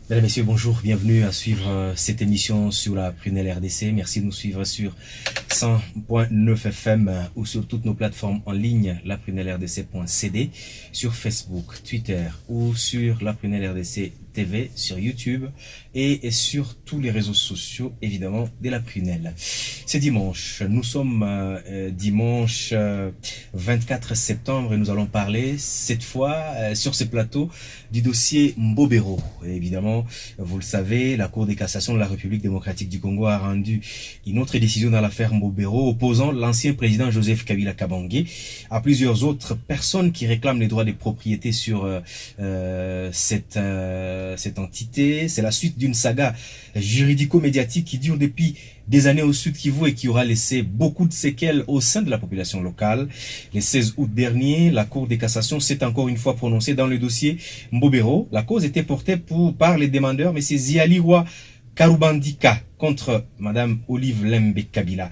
Mesdames, Messieurs, bonjour, bienvenue à suivre cette émission sur la Prunelle RDC. Merci de nous suivre sur 100.9 FM ou sur toutes nos plateformes en ligne, laprunelleRDC.cd, sur Facebook, Twitter ou sur la Prunelle RDC TV, sur YouTube et sur tous les réseaux sociaux, évidemment, de la Prunelle. C'est dimanche, nous sommes dimanche 24 septembre et nous allons parler cette fois sur ce plateau du dossier Mbobero. Et évidemment, vous le savez, la Cour de cassation de la République démocratique du Congo a rendu une autre décision dans l'affaire Mbobero opposant l'ancien président Joseph Kabila Kabange à plusieurs autres personnes qui réclament les droits de propriété sur cette entité. C'est la suite d'une saga juridico-médiatique qui dure depuis des années au Sud Kivu et qui aura laissé beaucoup de séquelles au sein de la population locale. Le 16 août dernier, la Cour de cassation s'est encore une fois prononcée dans le dossier Mbobero. La cause était portée par les demandeurs, M. Zialiwa Karubandika contre Mme Olive Lembe Kabila.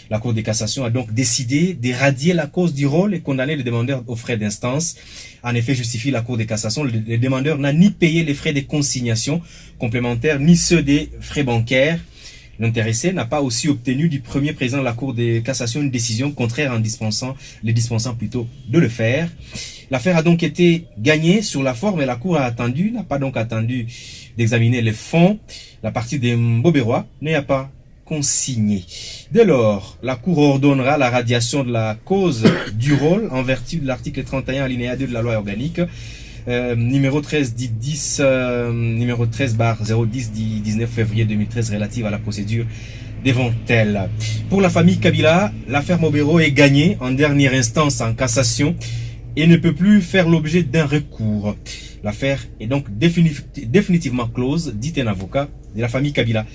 La Cour de cassation a donc décidé d'éradier la cause du rôle et condamner les demandeurs aux frais d'instance. En effet, justifie la Cour de cassation, le demandeur n'a ni payé les frais de consignation complémentaires, ni ceux des frais bancaires. L'intéressé n'a pas aussi obtenu du premier président de la Cour de cassation une décision contraire en les dispensant plutôt de le faire. L'affaire a donc été gagnée sur la forme et la Cour n'a pas donc attendu d'examiner les fonds. La partie des Mboberois n'a pas consigné. Dès lors, la Cour ordonnera la radiation de la cause du rôle en vertu de l'article 31 alinéa 2 de la loi organique numéro 13 numéro 13 010 19 février 2013 relative à la procédure devant elle. Pour la famille Kabila, l'affaire Mbobero est gagnée en dernière instance en cassation et ne peut plus faire l'objet d'un recours. L'affaire est donc définitivement close, dit un avocat de la famille Kabila.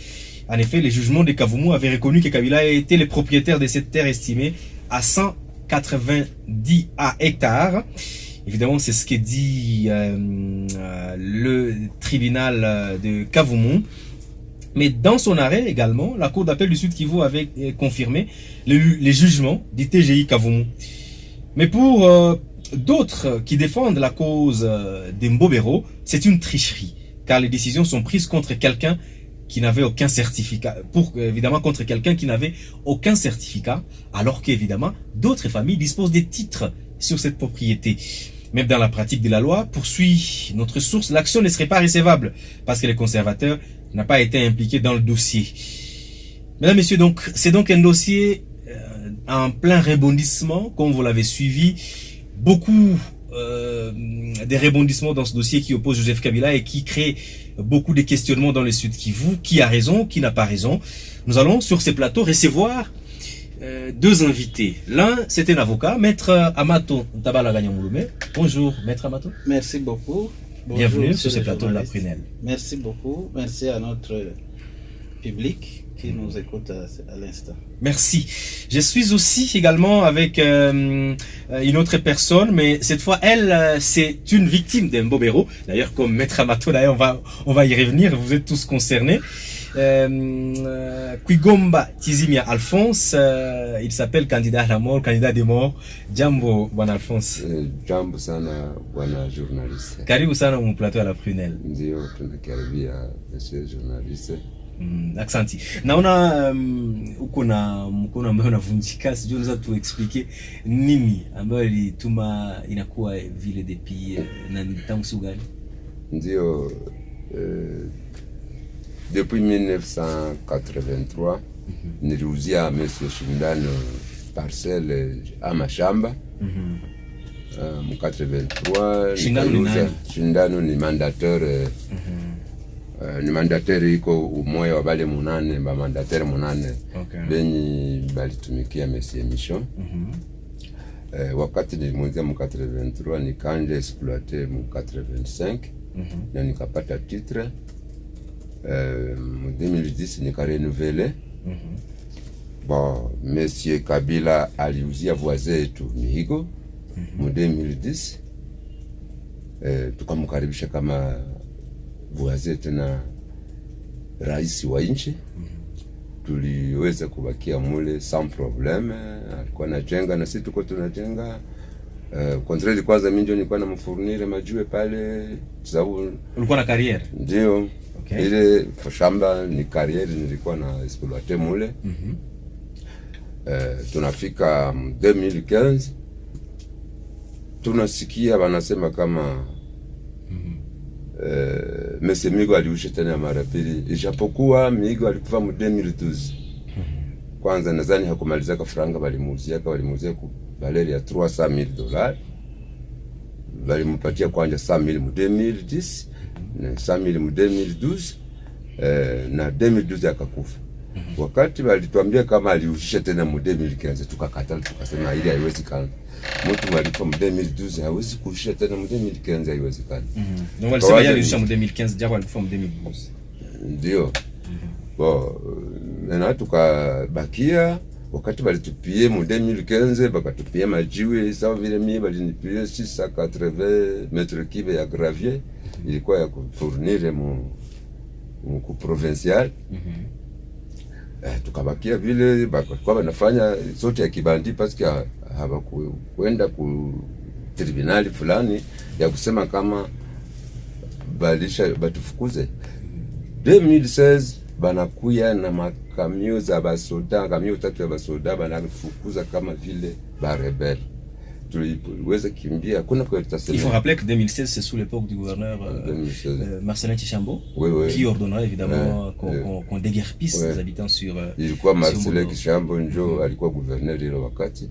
En effet, les jugements de Kavumu avaient reconnu que Kabila était le propriétaire de cette terre estimée à 190 hectares. Évidemment, c'est ce que dit le tribunal de Kavumu. Mais dans son arrêt également, la Cour d'appel du Sud Kivu avait confirmé les jugements du TGI Kavumu. Mais pour d'autres qui défendent la cause des Mbobero, c'est une tricherie, car les décisions sont prises contre quelqu'un qui n'avait aucun certificat, évidemment contre quelqu'un qui n'avait aucun certificat, alors qu'évidemment d'autres familles disposent des titres sur cette propriété. Même dans la pratique de la loi, poursuit notre source, l'action ne serait pas recevable parce que le conservateur n'a pas été impliqué dans le dossier. Mesdames, Messieurs, c'est donc un dossier en plein rebondissement, comme vous l'avez suivi. Beaucoup des rebondissements dans ce dossier qui oppose Joseph Kabila et qui crée beaucoup de questionnements dans le Sud Kivu. Qui a raison, qui n'a pas raison. Nous allons sur ces plateaux recevoir deux invités. L'un, c'est un avocat, Maître Amato Ntabala-Ganyamouloumé. Bonjour, Maître Amato. Merci beaucoup. Bonjour, bienvenue sur ce plateau de la Prunelle. Merci beaucoup. Merci à notre public qui nous écoute à l'instant. Merci. Je suis aussi également avec une autre personne, mais cette fois, elle, c'est une victime d'un Mbobero. D'ailleurs, comme Maître Amato, d'ailleurs, on va y revenir. Vous êtes tous concernés. Kwigomba Tizimia Alphonse, il s'appelle candidat à la mort, candidat des morts. Jambo, Bwana Alphonse. Jambo sana bwana journaliste. Karibu sana mu plateau à la Prunelle. Ndio tunakaribia monsieur journaliste. Aksanti. Naona uko na mkono ambao unavunjika, sijui unaweza tu explique nini ambayo ilituma inakuwa vile depuis na ni tangu gani? Ndio depuis 1983 niliuzia monsieur Shindano parcelle à mashamba. Mu 83 Shindano ni mandataire ni mandataire iko umoya wa bale munane ba mandataire munane benyi balitumikia monsieur mission. Wakati nilimwingia mu 83 nikaanza exploiter mu 85 na nikapata titre. Mu 2010 nika renouveler. Bon, monsieur Kabila aliuzia voisin yetu Mihigo mu 2010. Tukamkaribisha kama voisin tena rais wa nchi. Tuliweza kubakia mule sans problème. Alikuwa anajenga na sisi tuko tunajenga. Contraire kwanza mimi ndio nilikuwa namfurnire majue pale sababu ulikuwa na carrière. Ndio Okay. Ile shamba ni karieri nilikuwa na exploiter mule. Tunafika 2015 tunasikia wanasema kama Mese Migo aliushi tena mara pili, ijapokuwa Migo alikufa mu 2012. Kwanza nadhani hakumaliza ka franga walimuuzia ku valeri ya $300,000. Walimpatia kwanza 100,000 mu 2010 na 100,000 mu 2012, na 2012 akakufa. Wakati walituambia kama aliushisha tena mu 2015, tukakatala, tukasema ili haiwezekani. Mtu mwalifa mu 2012 hawezi kuushisha tena mu 2015, haiwezekani. Donc walisema yeye aliushisha mu 2015, japo alikufa mu 2012. Ndio. Na tukabakia, wakati walitupie mu 2015 bakatupia majiwe sawa vile mimi balinipia 680 metre cube ya gravier, ilikuwa ya kufournir mu provincial. Tukabakia vile bakakuwa wanafanya sote ya kibandi paske hawakwenda ku tribunali fulani ya kusema kama batufukuze. 2016 banakuya na makamio za basoda, kamio 3 ya basoda banafukuza kama vile barebel. Tuliweza kimbia, kuna kwa tutasema. Il faut rappeler que 2016 c'est sous l'époque du gouverneur Marcelin Tchambo, qui ordonnerait évidemment qu'on déguerpisse les habitants sur. Ilikuwa Marcelin Tchambo ndio alikuwa gouverneur ile wakati.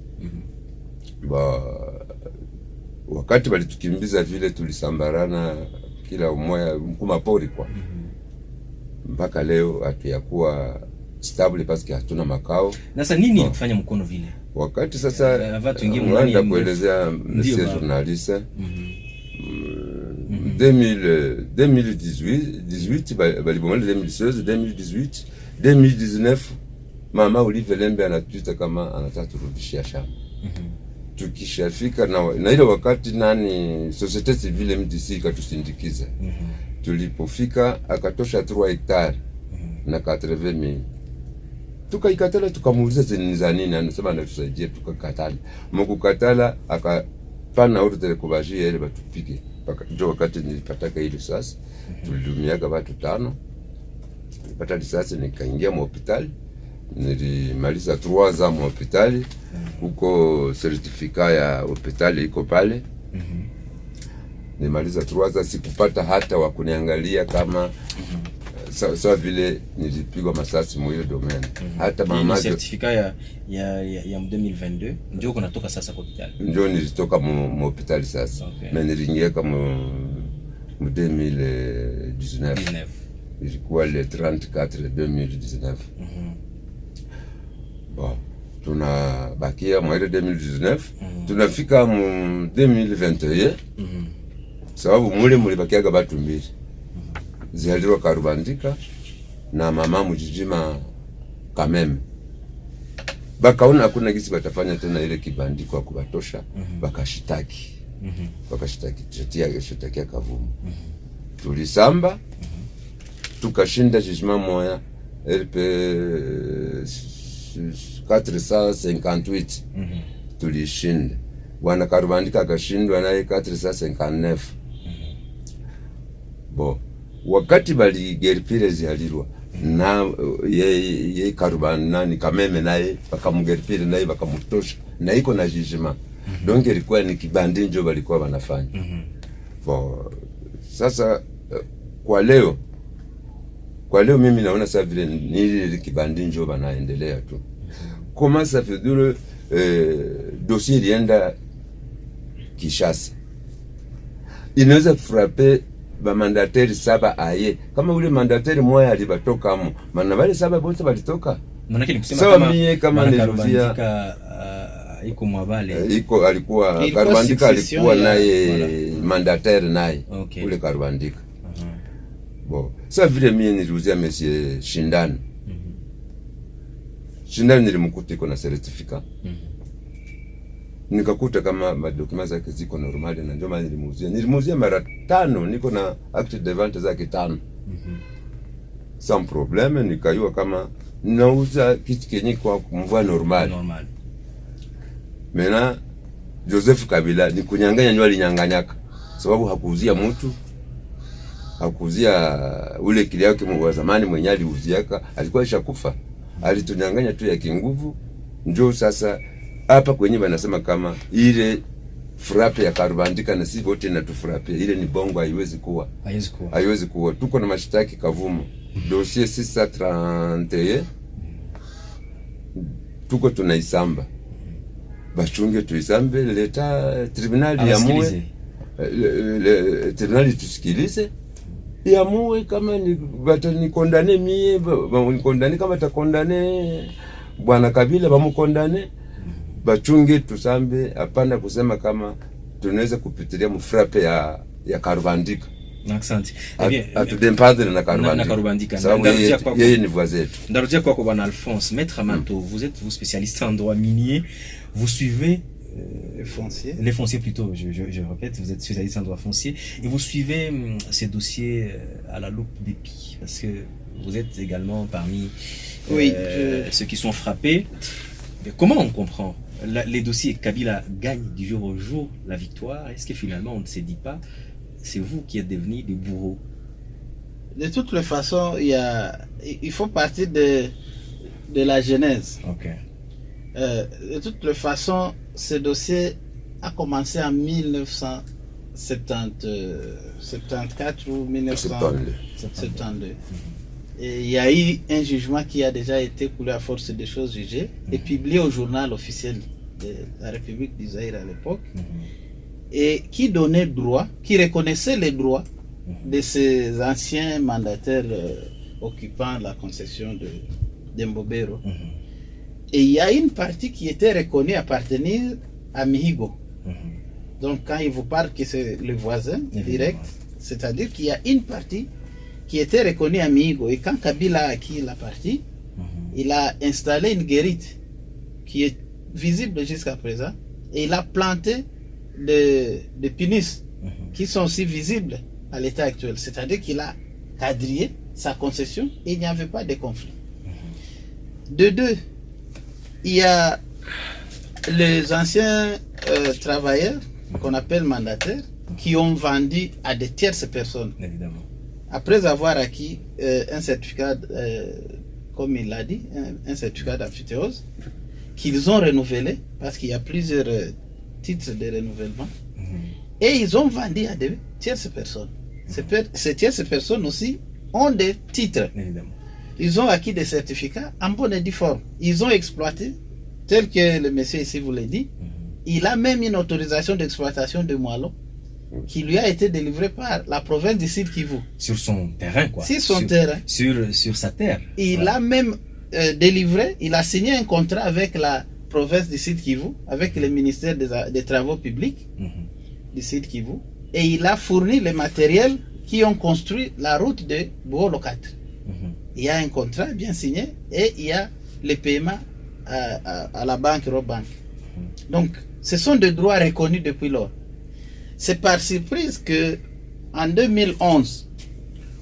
Wakati walitukimbiza vile tulisambarana kila umoja mkuma pori kwa. Mpaka leo hatuyakuwa stable parce hatuna makao. Na sasa nini kufanya mkono vile? Wakati sasa wanaenda kuelezea monsieur journaliste, 2018 balibomana 2016, 2019 mama Olive Lembe anatuita kama anataka turudishia shamba. Tukishafika na ile wakati nani societe civile MDC ikatusindikiza. Tulipofika akatosha 3 hectares na 80,000. Tukaikatala, tukamuuliza za nini, anasema anatusaidia, tukakatala. Mkukatala akapana ordre kwa bajia ile batupige. Ndio wakati nilipataka ile sasa, tulidumiaga watu 5. Nilipata risasi nikaingia mu hospitali. Nilimaliza 3 ans mu hospitali. Huko certificat ya hospitali iko pale. Nimaliza 3 ans, sikupata hata wa kuniangalia kama sawa vile nilipigwa masasi moyo domaine. Hata mama certificat ya 2022 ndio kunatoka sasa kwa hospitali. Ndio nilitoka mu hospitali sasa. Na niliingia kama mu 2019. Ilikuwa le 34 2019. Tunabakia mwezi 2019, tunafika mu 2021. Sababu mule bakiaga batu mbili. Zihaliwa Karubandika na mama Mujijima Kameme. Bakaona hakuna gisi batafanya tena ile kibandiko kubatosha, bakashitaki. Bakashitaki shitakia Kavumu. Tulisamba, tukashinda judgment moya LP 458. Tulishinda. Bwana Karubandika akashindwa naye 459. Wakati bali gerpire zihalirwa na ye Karubana ni Kameme naye bakamugerpire naye bakamutosha na iko na jijima. Donc ilikuwa ni kibandi ndio walikuwa wanafanya. Sasa kwa leo mimi naona sasa vile ni ile kibandi ndio wanaendelea tu. Comment ça fait dire dossier lienda Kishasa. Inaweza frapper ba mandateri 7 aye. Kama ule mandateri moya alibatoka amo, maana wale 7 bote walitoka. Maana yake ni kusema sawa kama nilizia iko mwabale. Iko alikuwa Karubandika alikuwa naye mandateri naye. Ule Karubandika. Sasa vile mimi nilizia monsieur Shindani. Shindani nilimkuta iko na certificate. Nikakuta kama madokuma zake ziko normali na ndio maana nilimuuzia mara 5, niko na acte de vente zake 5. Sans problème, nikayua kama nauza kitu kenye kwa mvua normal. Mena Joseph Kabila ni kunyang'anya ndio alinyang'anyaka. Sababu hakuuzia mtu. hakuzia ule kile yake wa zamani mwenye aliuziaka alikuwa ishakufa, alitunyang'anya tu ya kinguvu. Njoo sasa hapa kwenye wanasema kama ile frappe ya Karubandika na sisi wote natufrappe, ile ni bongo, haiwezi kuwa. Tuko na mashtaki Kavumu, dossier 631 tuko tunaisamba, bachunge tuisambe, leta tribunali ya muwe, tribunali tusikilize yamue kama ni batanikondane mie banikondane, kama takondane bwana Kabila bamukondane, bachunge tusambe. Hapana kusema kama tunaweza kupitilia mfrape ya Karubandika. Asante. Atudempadre na Karubandika. Sababu yeye ni voisin yetu. Ndarudia kwa bwana Alphonse, Maître Amato, vous êtes spécialiste en droit minier, vous suivez les fonciers plutôt, je répète, vous êtes spécialiste en droit foncier et vous suivez ces dossiers à la loupe d'épi parce que vous êtes également parmi ceux qui sont frappés. Mais comment on comprend les dossiers? Kabila gagne du jour au jour la victoire. Est-ce que finalement on ne se dit pas c'est vous qui êtes devenus des bourreaux? De toutes les façons, il faut partir de la genèse. Okay. De toutes les façons, ce dossier a commencé en 1974 ou 1972. Et il y a eu un jugement qui a déjà été coulé à force des choses jugées et publié au journal officiel de la République du Zaïre à l'époque, et qui donnait droit, qui reconnaissait les droits de ces anciens mandataires occupant la concession de Mbobero. Et il y a une partie qui était reconnue appartenir à Mihigo. Donc quand il vous parle que c'est le voisin direct, c'est-à-dire qu'il y a une partie qui était reconnue à Mihigo. Et quand Kabila a acquis la partie, il a installé une guérite qui est visible jusqu'à présent, et il a planté des pinus qui sont aussi visibles à l'état actuel. C'est-à-dire qu'il a quadrillé sa concession et il n'y avait pas de conflit. De deux, il y a les anciens travailleurs qu'on appelle mandataires qui ont vendu à des tierces personnes. Évidemment. Après avoir acquis un certificat, comme il l'a dit, un certificat d'amphithéose, qu'ils ont renouvelé, parce qu'il y a plusieurs titres de renouvellement, et ils ont vendu à des tierces personnes. Ces tierces personnes aussi ont des titres. Évidemment. Ils ont acquis des certificats en bonne et due forme. Ils ont exploité, tel que le monsieur ici vous l'a dit. Il a même une autorisation d'exploitation de moellons qui lui a été délivrée par la province du Sud Kivu. Sur son terrain, quoi. Sur son terrain. Sur sa terre. Il a même délivré, il a signé un contrat avec la province du Sud Kivu, avec le ministère des Travaux publics du Sud Kivu, et il a fourni les matériels qui ont construit la route de Bouolo 4. Il y a un contrat bien signé et il y a les paiements à la banque Robank. Donc, ce sont des droits reconnus depuis lors. C'est par surprise que en 2011,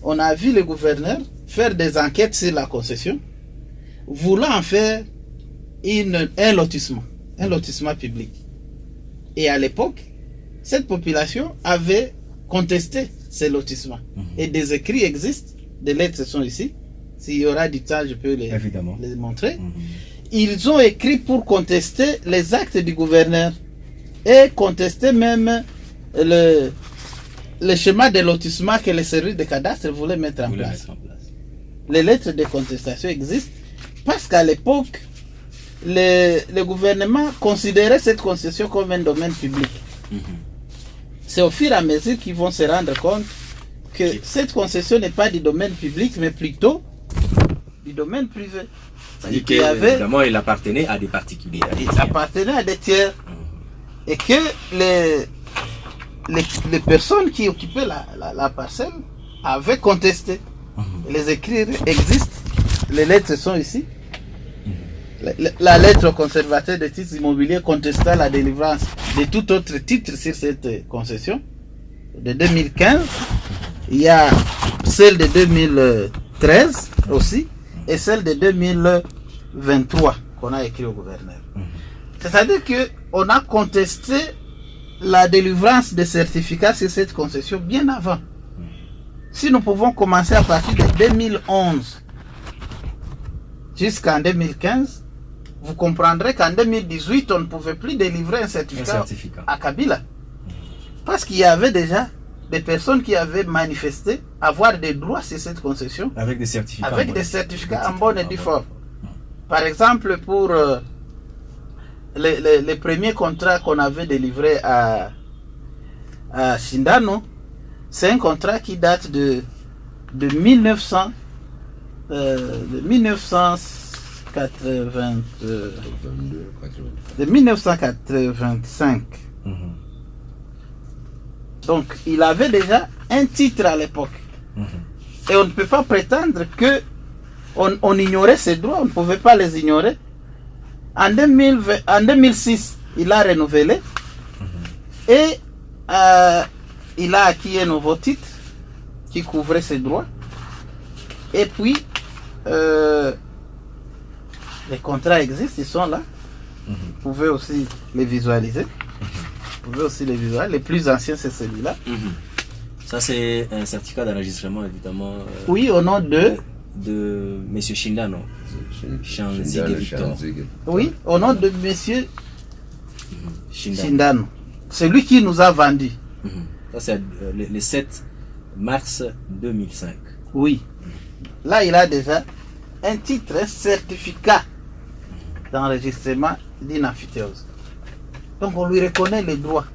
on a vu le gouverneur faire des enquêtes sur la concession, voulant en faire un lotissement public. Et à l'époque, cette population avait contesté ces lotissements. Et des écrits existent, des lettres sont ici. S'il y aura du temps, je peux les montrer. Ils ont écrit pour contester les actes du gouverneur et contester même le schéma de lotissement que les services de cadastre voulaient mettre en place. Les lettres de contestation existent parce qu'à l'époque, le gouvernement considérait cette concession comme un domaine public. C'est au fur et à mesure qu'ils vont se rendre compte que cette concession n'est pas du domaine public, mais plutôt du domaine privé. C'est-à-dire qu'évidemment, il appartenait à des particuliers. Il appartenait à des tiers. Et que les personnes qui occupaient la parcelle avaient contesté. Les écrits existent. Les lettres sont ici. La lettre au conservateur des titres immobiliers contestant la délivrance de tout autre titre sur cette concession de 2015. Il y a celle de 2013 aussi et celle de 2023 qu'on a écrit au gouverneur. C'est-à-dire qu'on a contesté la délivrance des certificats sur cette concession bien avant. si nous pouvons commencer à partir de 2011 jusqu'en 2015, vous comprendrez qu'en 2018, on ne pouvait plus délivrer un certificat à Kabila. Parce qu'il y avait déjà des personnes qui avaient manifesté avoir des droits sur cette concession. Avec des certificats. Avec des certificats en bonne et due forme. Par exemple, pour les premiers contrats qu'on avait délivrés à Shindano, c'est un contrat qui date de 1985. Donc, il avait déjà un titre à l'époque. Et on ne peut pas prétendre que on ignorait ses droits, on ne pouvait pas les ignorer. En 2006, il a renouvelé et il a acquis un nouveau titre qui couvrait ses droits. Et puis, les contrats existent, ils sont là. Vous pouvez aussi les visualiser. Les plus anciens, c'est celui-là. Ça, c'est un certificat d'enregistrement, évidemment. Oui, au nom de M. Shindano. Shanzige Victor. Oui, au nom de M. Shindano. C'est lui qui nous a vendu. Ça, c'est le 7 mars 2005. Oui. Là, il a déjà un titre, un certificat d'enregistrement d'inaphytéose. Donc, on lui reconnaît les droits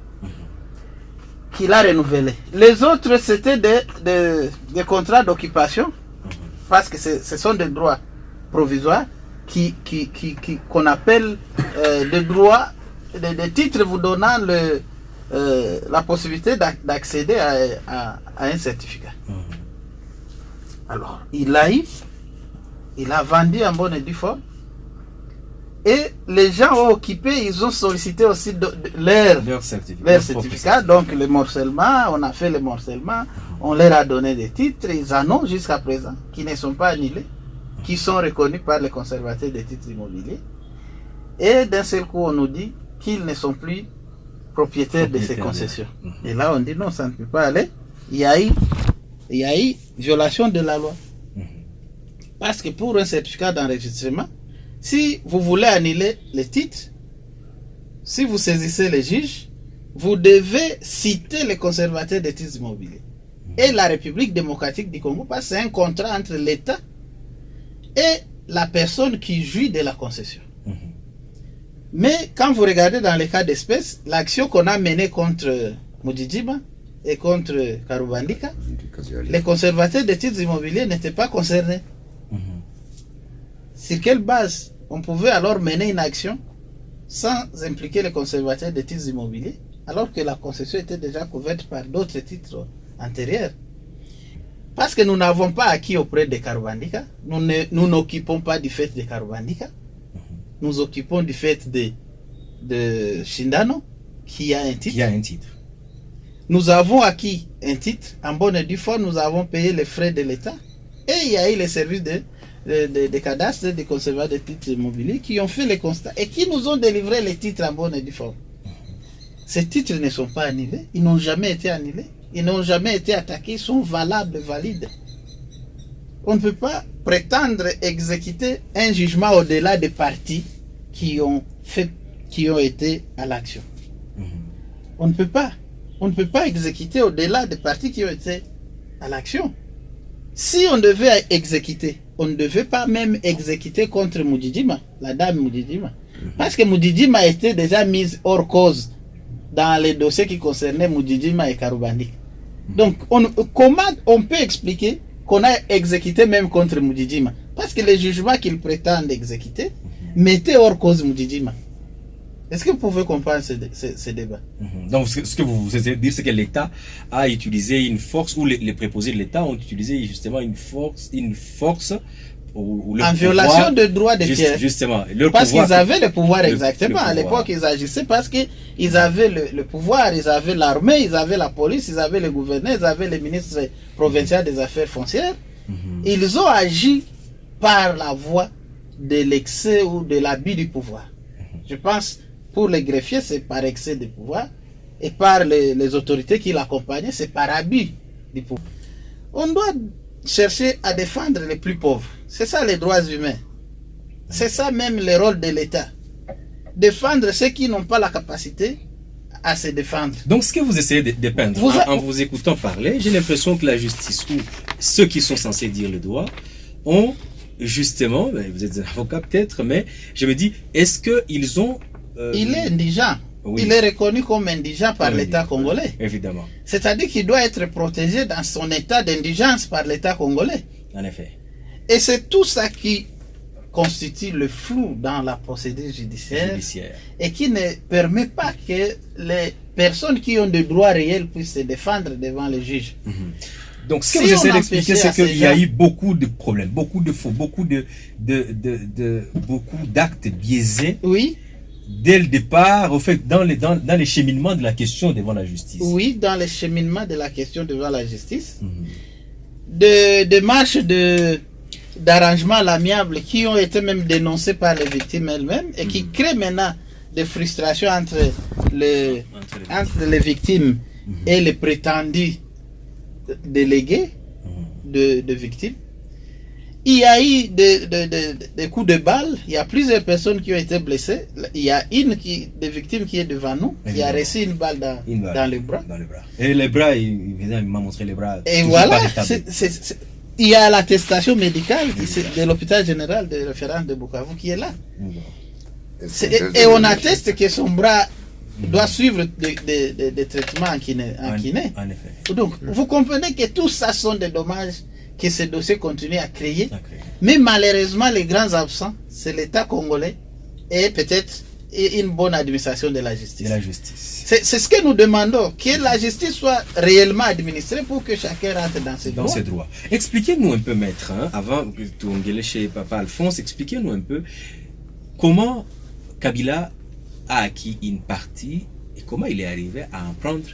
qu'il a renouvelés. Les autres, c'était des contrats d'occupation, parce que ce sont des droits provisoires qu'on appelle des droits, des titres vous donnant la possibilité d'accéder à un certificat. Alors, il a vendu en bonne et due forme. Et les gens ont occupé, ils ont sollicité aussi leur certificat. Donc, le morcellement, on a fait le morcellement, on leur a donné des titres, ils en ont jusqu'à présent, qui ne sont pas annulés, qui sont reconnus par les conservateurs des titres immobiliers. Et d'un seul coup, on nous dit qu'ils ne sont plus propriétaires de ces concessions. Et là, on dit non, ça ne peut pas aller. Il y a eu violation de la loi. Parce que pour un certificat d'enregistrement, si vous voulez annuler les titres, si vous saisissez les juges, vous devez citer les conservateurs des titres immobiliers et la République démocratique du Congo, parce que c'est un contrat entre l'État et la personne qui jouit de la concession. Mais quand vous regardez dans les cas d'espèce, l'action qu'on a menée contre Mujijima et contre Karubandika, les conservateurs des titres immobiliers n'étaient pas concernés. Sur quelle base on pouvait alors mener une action sans impliquer les conservateurs des titres immobiliers, alors que la concession était déjà couverte par d'autres titres antérieurs? Parce que nous n'avons pas acquis auprès de Karubandika, nous n'occupons pas du fait de Karubandika, nous occupons du fait de Shindano, qui a un titre. Nous avons acquis un titre en bonne et due forme, nous avons payé les frais de l'État, et il y a eu les services des cadastres, des conservateurs des titres immobiliers qui ont fait les constats et qui nous ont délivré les titres en bonne et due forme. Ces titres ne sont pas annulés, ils n'ont jamais été annulés, ils n'ont jamais été attaqués, ils sont valables, valides. On ne peut pas prétendre exécuter un jugement au-delà des parties qui ont été à l'action. On ne peut pas exécuter au-delà des parties qui ont été à l'action. Si on devait exécuter, on ne devait pas même exécuter contre Mujijima, la dame Mujijima. Parce que Mujijima était déjà mise hors cause dans les dossiers qui concernaient Mujijima et Karubandika. Donc, comment on peut expliquer qu'on a exécuté même contre Mujijima? Parce que les jugements qu'ils prétendent exécuter mettaient hors cause Mujijima. Est-ce que vous pouvez comprendre ce débat? Donc, ce que vous essayez de dire, c'est que l'État a utilisé une force, ou les préposés de l'État ont utilisé justement une force en violation de droits des tiers. Justement. Parce qu'ils avaient le pouvoir, exactement. À l'époque, ils agissaient parce qu'ils avaient le pouvoir, ils avaient l'armée, ils avaient la police, ils avaient le gouverneur, ils avaient le ministre provincial des affaires foncières. Ils ont agi par la voie de l'excès ou de l'abus du pouvoir. Je pense, pour les greffiers, c'est par excès de pouvoir, et par les autorités qui l'accompagnaient, c'est par abus du pouvoir. On doit chercher à défendre les plus pauvres. C'est ça les droits humains. C'est ça même le rôle de l'État. Défendre ceux qui n'ont pas la capacité à se défendre. Donc ce que vous essayez de peindre, en vous écoutant parler, j'ai l'impression que la justice, ou ceux qui sont censés dire le droit, ont justement, vous êtes un avocat peut-être, mais je me dis, est-ce qu'ils ont... Il est indigent. Oui. Il est reconnu comme indigent par l'État congolais. Évidemment. C'est-à-dire qu'il doit être protégé dans son état d'indigence par l'État congolais. En effet. Et c'est tout ça qui constitue le flou dans la procédure judiciaire. Et qui ne permet pas que les personnes qui ont des droits réels puissent se défendre devant les juges. Donc, ce que vous essayez d'expliquer, c'est qu'il y a eu beaucoup de problèmes, beaucoup de faux, beaucoup d'actes biaisés. Oui. Dès le départ, au fait, dans les cheminements de la question devant la justice. Oui, dans les cheminements de la question devant la justice. De marches d'arrangements à l'amiable qui ont été même dénoncées par les victimes elles-mêmes et qui créent maintenant des frustrations entre les victimes et les prétendus délégués de victimes. Il y a eu des coups de balle, il y a plusieurs personnes qui ont été blessées. Il y a une des victimes qui est devant nous, qui a reçu une balle dans le bras. Et les bras, il m'a montré les bras. Et voilà, il y a l'attestation médicale de l'hôpital général de référence de Bukavu qui est là. Et on atteste que son bras doit suivre des traitements en kiné. En effet. Donc, vous comprenez que tout ça sont des dommages que ce dossier continue à créer. Mais malheureusement, les grands absents, c'est l'État congolais et peut-être une bonne administration de la justice. C'est ce que nous demandons, que la justice soit réellement administrée pour que chacun rentre dans ses droits. Expliquez-nous un peu, maître, avant de tourner chez Papa Alphonse, expliquez-nous un peu comment Kabila a acquis une partie et comment il est arrivé à en prendre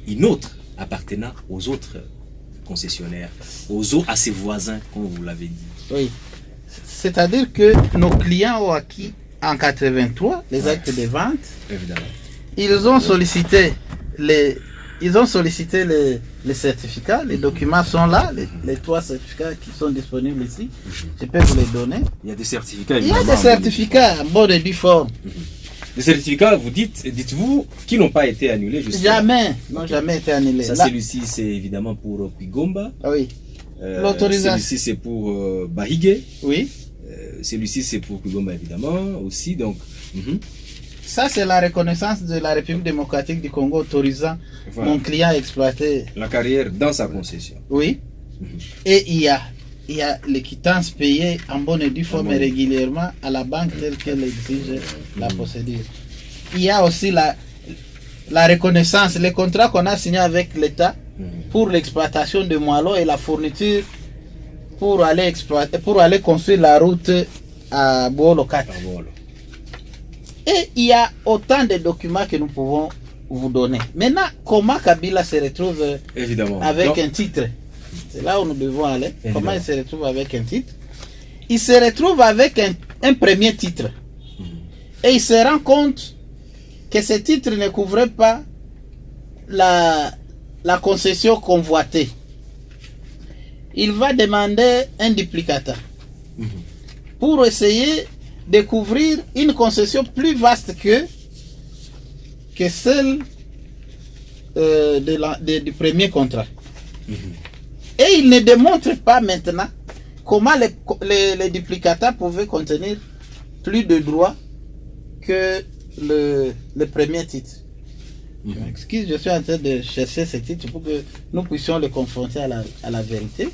une autre appartenant aux autres concessionnaires, à ses voisins, comme vous l'avez dit. Oui. C'est-à-dire que nos clients ont acquis en 83 les actes de vente. Évidemment. Ils ont sollicité les certificats, les documents sont là, les 3 certificats qui sont disponibles ici. Je peux vous les donner. Il y a des certificats. Il y a des certificats en bonne et due forme. Des certificats, dites-vous, qui n'ont pas été annulés jusqu'à n'ont jamais été annulés. Celui-ci, c'est évidemment pour Pigomba. Oui. L'autorisation. Celui-ci, c'est pour Bahigé. Oui. Celui-ci, c'est pour Pigomba, évidemment, aussi. Donc, ça, c'est la reconnaissance de la République démocratique du Congo autorisant mon client à exploiter la carrière dans sa concession. Oui. Et il y a les quittances payées en bonne et due forme et régulièrement à la banque telle qu'elle exige la procédure. Il y a aussi la reconnaissance, les contrats qu'on a signés avec l'État pour l'exploitation de Moalo et la fourniture pour aller construire la route à Boolo 4. Et il y a autant de documents que nous pouvons vous donner. Maintenant, comment Kabila se retrouve avec un titre? C'est là où nous devons aller. Évidemment. Comment il se retrouve avec un titre? Il se retrouve avec un premier titre. Et il se rend compte que ce titre ne couvrait pas la concession convoitée. Il va demander un duplicata pour essayer de couvrir une concession plus vaste que celle du premier contrat. Et il ne démontre pas maintenant comment les duplicata pouvaient contenir plus de droits que le premier titre. Excuse, je suis en train de chercher ce titre pour que nous puissions le confronter à la vérité.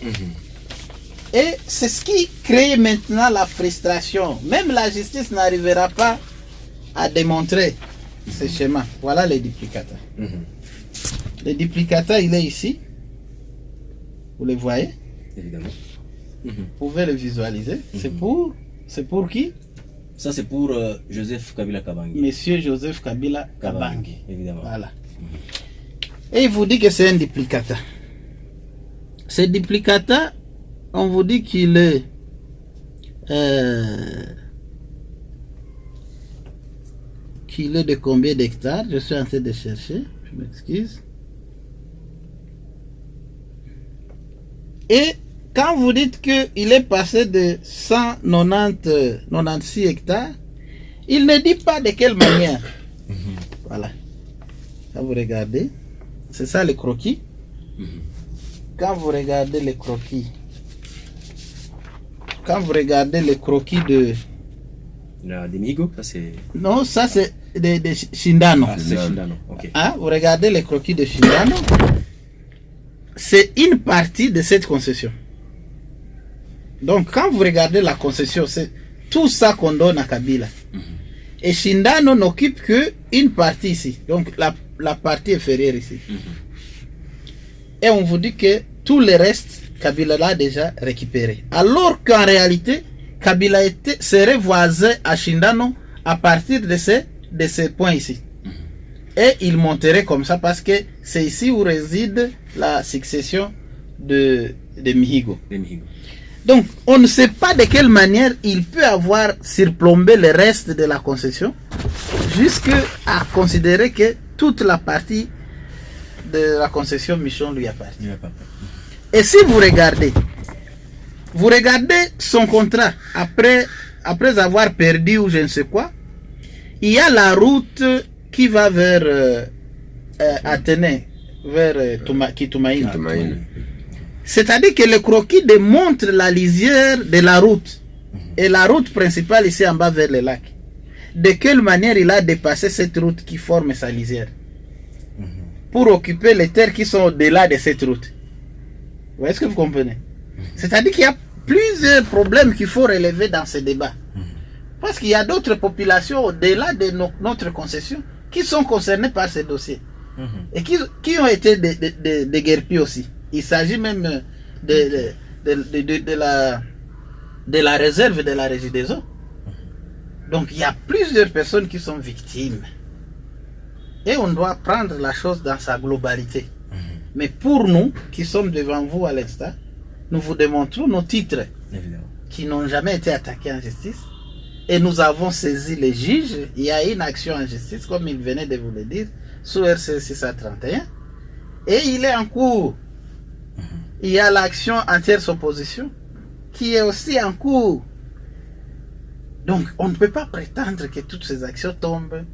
Et c'est ce qui crée maintenant la frustration. Même la justice n'arrivera pas à démontrer ce schéma. Voilà les duplicata. Le duplicata, il est ici. Vous le voyez? Évidemment. Vous pouvez le visualiser. C'est pour qui? Ça, c'est pour Joseph Kabila Kabange. Monsieur Joseph Kabila Kabange. Évidemment. Voilà. Et il vous dit que c'est un duplicata. Ce duplicata, on vous dit qu'il est de combien d'hectares? Je suis en train de chercher. Je m'excuse. Et quand vous dites qu'il est passé de 196 hectares, il ne dit pas de quelle manière. Voilà. Quand vous regardez, c'est ça le croquis. Quand vous regardez les croquis, de... La de Mihigo, ça c'est... Non, ça c'est de Shindano. Ah, c'est Shindano, ok. Hein, vous regardez les croquis de Shindano, c'est une partie de cette concession. Donc quand vous regardez la concession, c'est tout ça qu'on donne à Kabila. Et Shindano n'occupe qu'une partie ici, donc la partie inférieure ici. Et on vous dit que tout le reste, Kabila l'a déjà récupéré. Alors qu'en réalité, Kabila serait voisin à Shindano à partir de ces points ici. Et il monterait comme ça parce que c'est ici où réside la succession de Mihigo. Donc, on ne sait pas de quelle manière il peut avoir surplombé le reste de la concession jusqu'à considérer que toute la partie de la concession Michon lui appartient. Et si vous regardez son contrat après avoir perdu ou je ne sais quoi, il y a la route qui va vers Athénée, vers Kitumaïna. C'est-à-dire que le croquis démontre la lisière de la route. Et la route principale ici en bas vers le lac. De quelle manière il a dépassé cette route qui forme sa lisière pour occuper les terres qui sont au-delà de cette route. Vous voyez ce que vous comprenez? C'est-à-dire qu'il y a plusieurs problèmes qu'il faut relever dans ce débat. Parce qu'il y a d'autres populations au-delà de notre concession qui sont concernées par ce dossier. Et qui ont été déguerpis aussi. Il s'agit même de la réserve de la Régie des eaux. Donc il y a plusieurs personnes qui sont victimes. Et on doit prendre la chose dans sa globalité. Mais pour nous, qui sommes devant vous à l'instant, nous vous démontrons nos titres qui n'ont jamais été attaqués en justice. Et nous avons saisi les juges. Il y a une action en justice, comme il venait de vous le dire, sous RC 631. Et il est en cours. Il y a l'action en tierce opposition qui est aussi en cours. Donc on ne peut pas prétendre que toutes ces actions tombent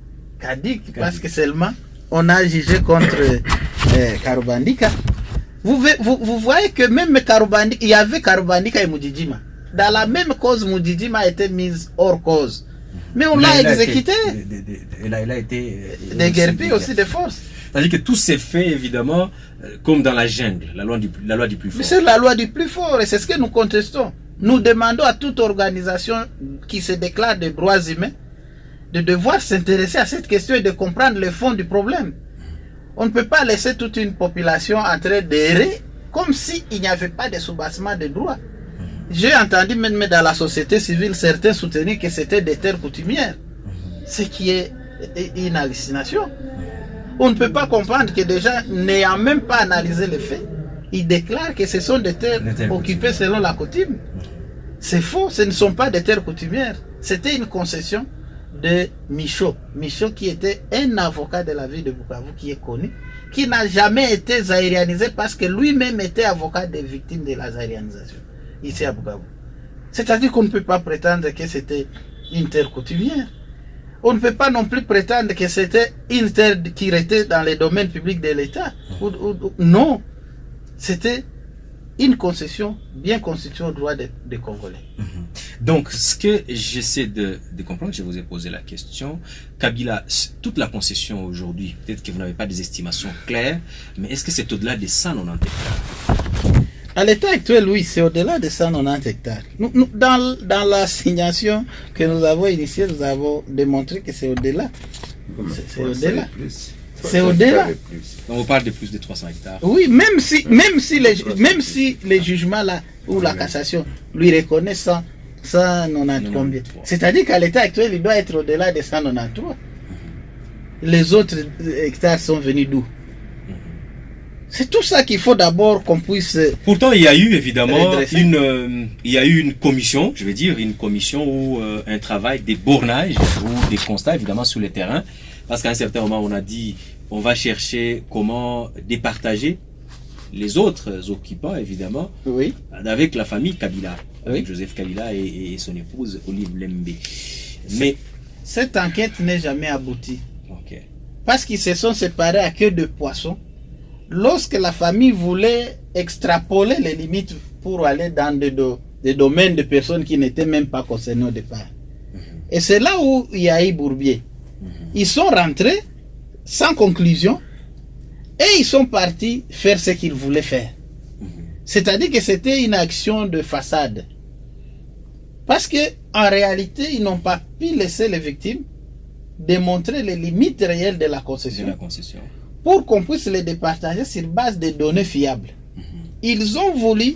caduques parce que seulement on a jugé contre Karubandika. Vous voyez que même Karubandika, il y avait Karubandika et Mujijima. Dans la même cause, Mujijima a été mise hors cause. Mais on l'a exécuté. Elle a été déguerpi aussi de force. C'est-à-dire que tout s'est fait évidemment comme dans la jungle, la loi du plus fort. C'est la loi du plus fort et c'est ce que nous contestons. Nous demandons à toute organisation qui se déclare des droits humains de devoir s'intéresser à cette question et de comprendre le fond du problème. On ne peut pas laisser toute une population en train d'errer comme s'il n'y avait pas de soubassement de droits. J'ai entendu même dans la société civile certains soutenir que c'était des terres coutumières, ce qui est une hallucination. On ne peut pas comprendre que déjà, n'ayant même pas analysé les faits, ils déclarent que ce sont des terres occupées selon la coutume. C'est faux, ce ne sont pas des terres coutumières. C'était une concession de Michaud. Michaud qui était un avocat de la ville de Bukavu, qui est connu, qui n'a jamais été zaïrianisé parce que lui-même était avocat des victimes de la zaïrianisation, ici à Bukavu. C'est-à-dire qu'on ne peut pas prétendre que c'était une terre coutumière. On ne peut pas non plus prétendre que c'était une terre qui était dans les domaines publics de l'État. Non, c'était une concession bien constituée aux droits des Congolais. Donc, ce que j'essaie de comprendre, je vous ai posé la question, Kabila, toute la concession aujourd'hui, peut-être que vous n'avez pas des estimations claires, mais est-ce que c'est au-delà des 190 hectares? À l'état actuel, oui, c'est au-delà de 190 hectares. Dans l'assignation que nous avons initiée, nous avons démontré que c'est au-delà. C'est au-delà. C'est au-delà. On parle de plus de 300 hectares. Oui, même si les jugements là, ou la cassation lui reconnaissent 190 combien. C'est-à-dire qu'à l'état actuel, il doit être au-delà de 193. Les autres hectares sont venus d'où? C'est tout ça qu'il faut d'abord qu'on puisse... Pourtant, il y a eu évidemment une commission, je veux dire, une commission ou un travail de bornage ou des constats évidemment sur le terrain. Parce qu'à un certain moment, on a dit, on va chercher comment départager les autres occupants, évidemment, Oui. avec la famille Kabila, avec Oui. Joseph Kabila et son épouse Olive Lembe. Mais cette enquête n'est jamais aboutie. ok. Parce qu'ils se sont séparés à queue de poisson. Lorsque la famille voulait extrapoler les limites pour aller dans des domaines de personnes qui n'étaient même pas concernées au départ. Et c'est là où il y a eu bourbier. Ils sont rentrés sans conclusion et ils sont partis faire ce qu'ils voulaient faire. C'est-à-dire que c'était une action de façade. Parce que en réalité, ils n'ont pas pu laisser les victimes démontrer les limites réelles de la concession, pour qu'on puisse les départager sur base de données fiables. Ils ont voulu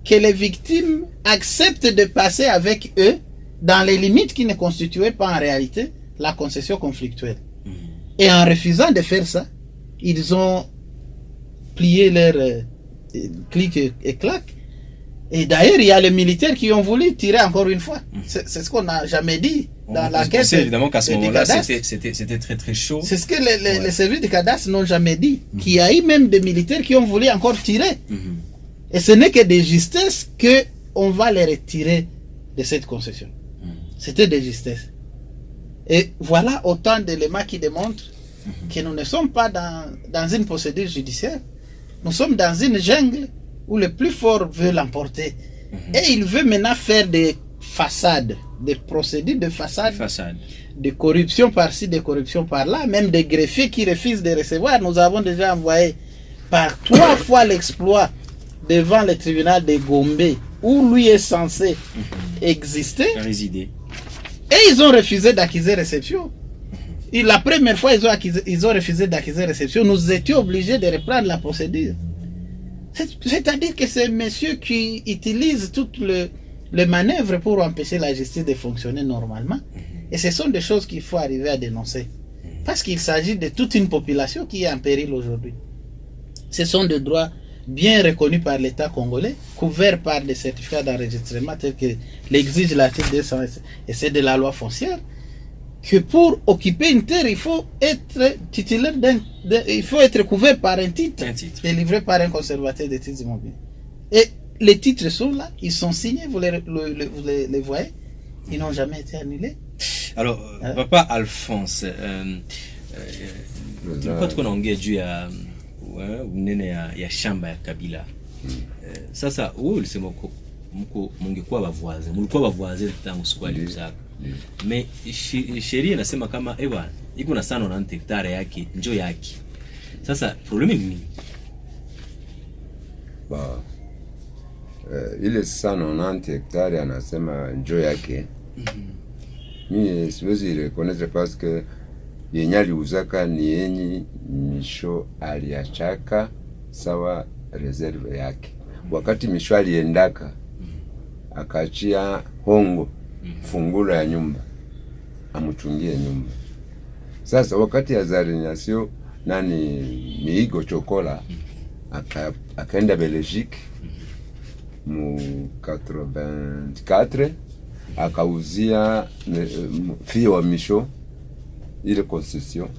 que les victimes acceptent de passer avec eux dans les limites qui ne constituaient pas en réalité la concession conflictuelle. Et en refusant de faire ça, ils ont plié leur clic et clac. Et d'ailleurs, il y a les militaires qui ont voulu tirer encore une fois. C'est ce qu'on n'a jamais dit dans l'enquête. On sait évidemment qu'à ce moment-là, c'était très très chaud. C'est ce que les services de cadastre n'ont jamais dit. Qu'il y a eu même des militaires qui ont voulu encore tirer. Et ce n'est que des justesses qu'on va les retirer de cette concession. C'était des justesses. Et voilà autant d'éléments qui démontrent que nous ne sommes pas dans une procédure judiciaire. Nous sommes dans une jungle où le plus fort veut l'emporter. Et il veut maintenant faire des façades, des procédures de façade, de corruption par-ci, de corruption par-là, même des greffiers qui refusent de recevoir. Nous avons déjà envoyé par 3 fois l'exploit devant le tribunal de Gombe, où lui est censé exister, résider. Et ils ont refusé d'acquiser réception. Et la première fois, ils ont refusé d'acquiser réception. Nous étions obligés de reprendre la procédure. C'est-à-dire que c'est messieurs qui utilisent toutes les manœuvres pour empêcher la justice de fonctionner normalement. Et ce sont des choses qu'il faut arriver à dénoncer. Parce qu'il s'agit de toute une population qui est en péril aujourd'hui. Ce sont des droits bien reconnus par l'État congolais, couverts par des certificats d'enregistrement tels que l'exige l'article 200 et c'est de la loi foncière, que pour occuper une terre, il faut être titulaire il faut être couvert par un titre délivré par un conservateur des titres immobiliers. Et les titres sont là, ils sont signés, vous les voyez, ils n'ont jamais été annulés. Alors, Papa Alphonse, tulikuwa tuko naongea juu ya unene ya shamba ya Kabila. Sasa wewe ulisema mungekuwa bavazi, mlikuwa bavazi tangu siku alizaka. Mais sheria inasema kama bwana iko na sana na hektare yake njoo yake. Sasa problemi ni nini? Ile sana na hektare anasema njoo yake. Mimi siwezi reconnaître parce que yenye aliuzaka ni yenye Misho aliachaka sawa reserve yake. Wakati Misho aliendaka akachia hongo fungulo ya nyumba amuchungie nyumba. Sasa wakati ya Zarinyasio Miigo Chokola akaenda Belgique mu 84 akauzia fio wa Misho ile concession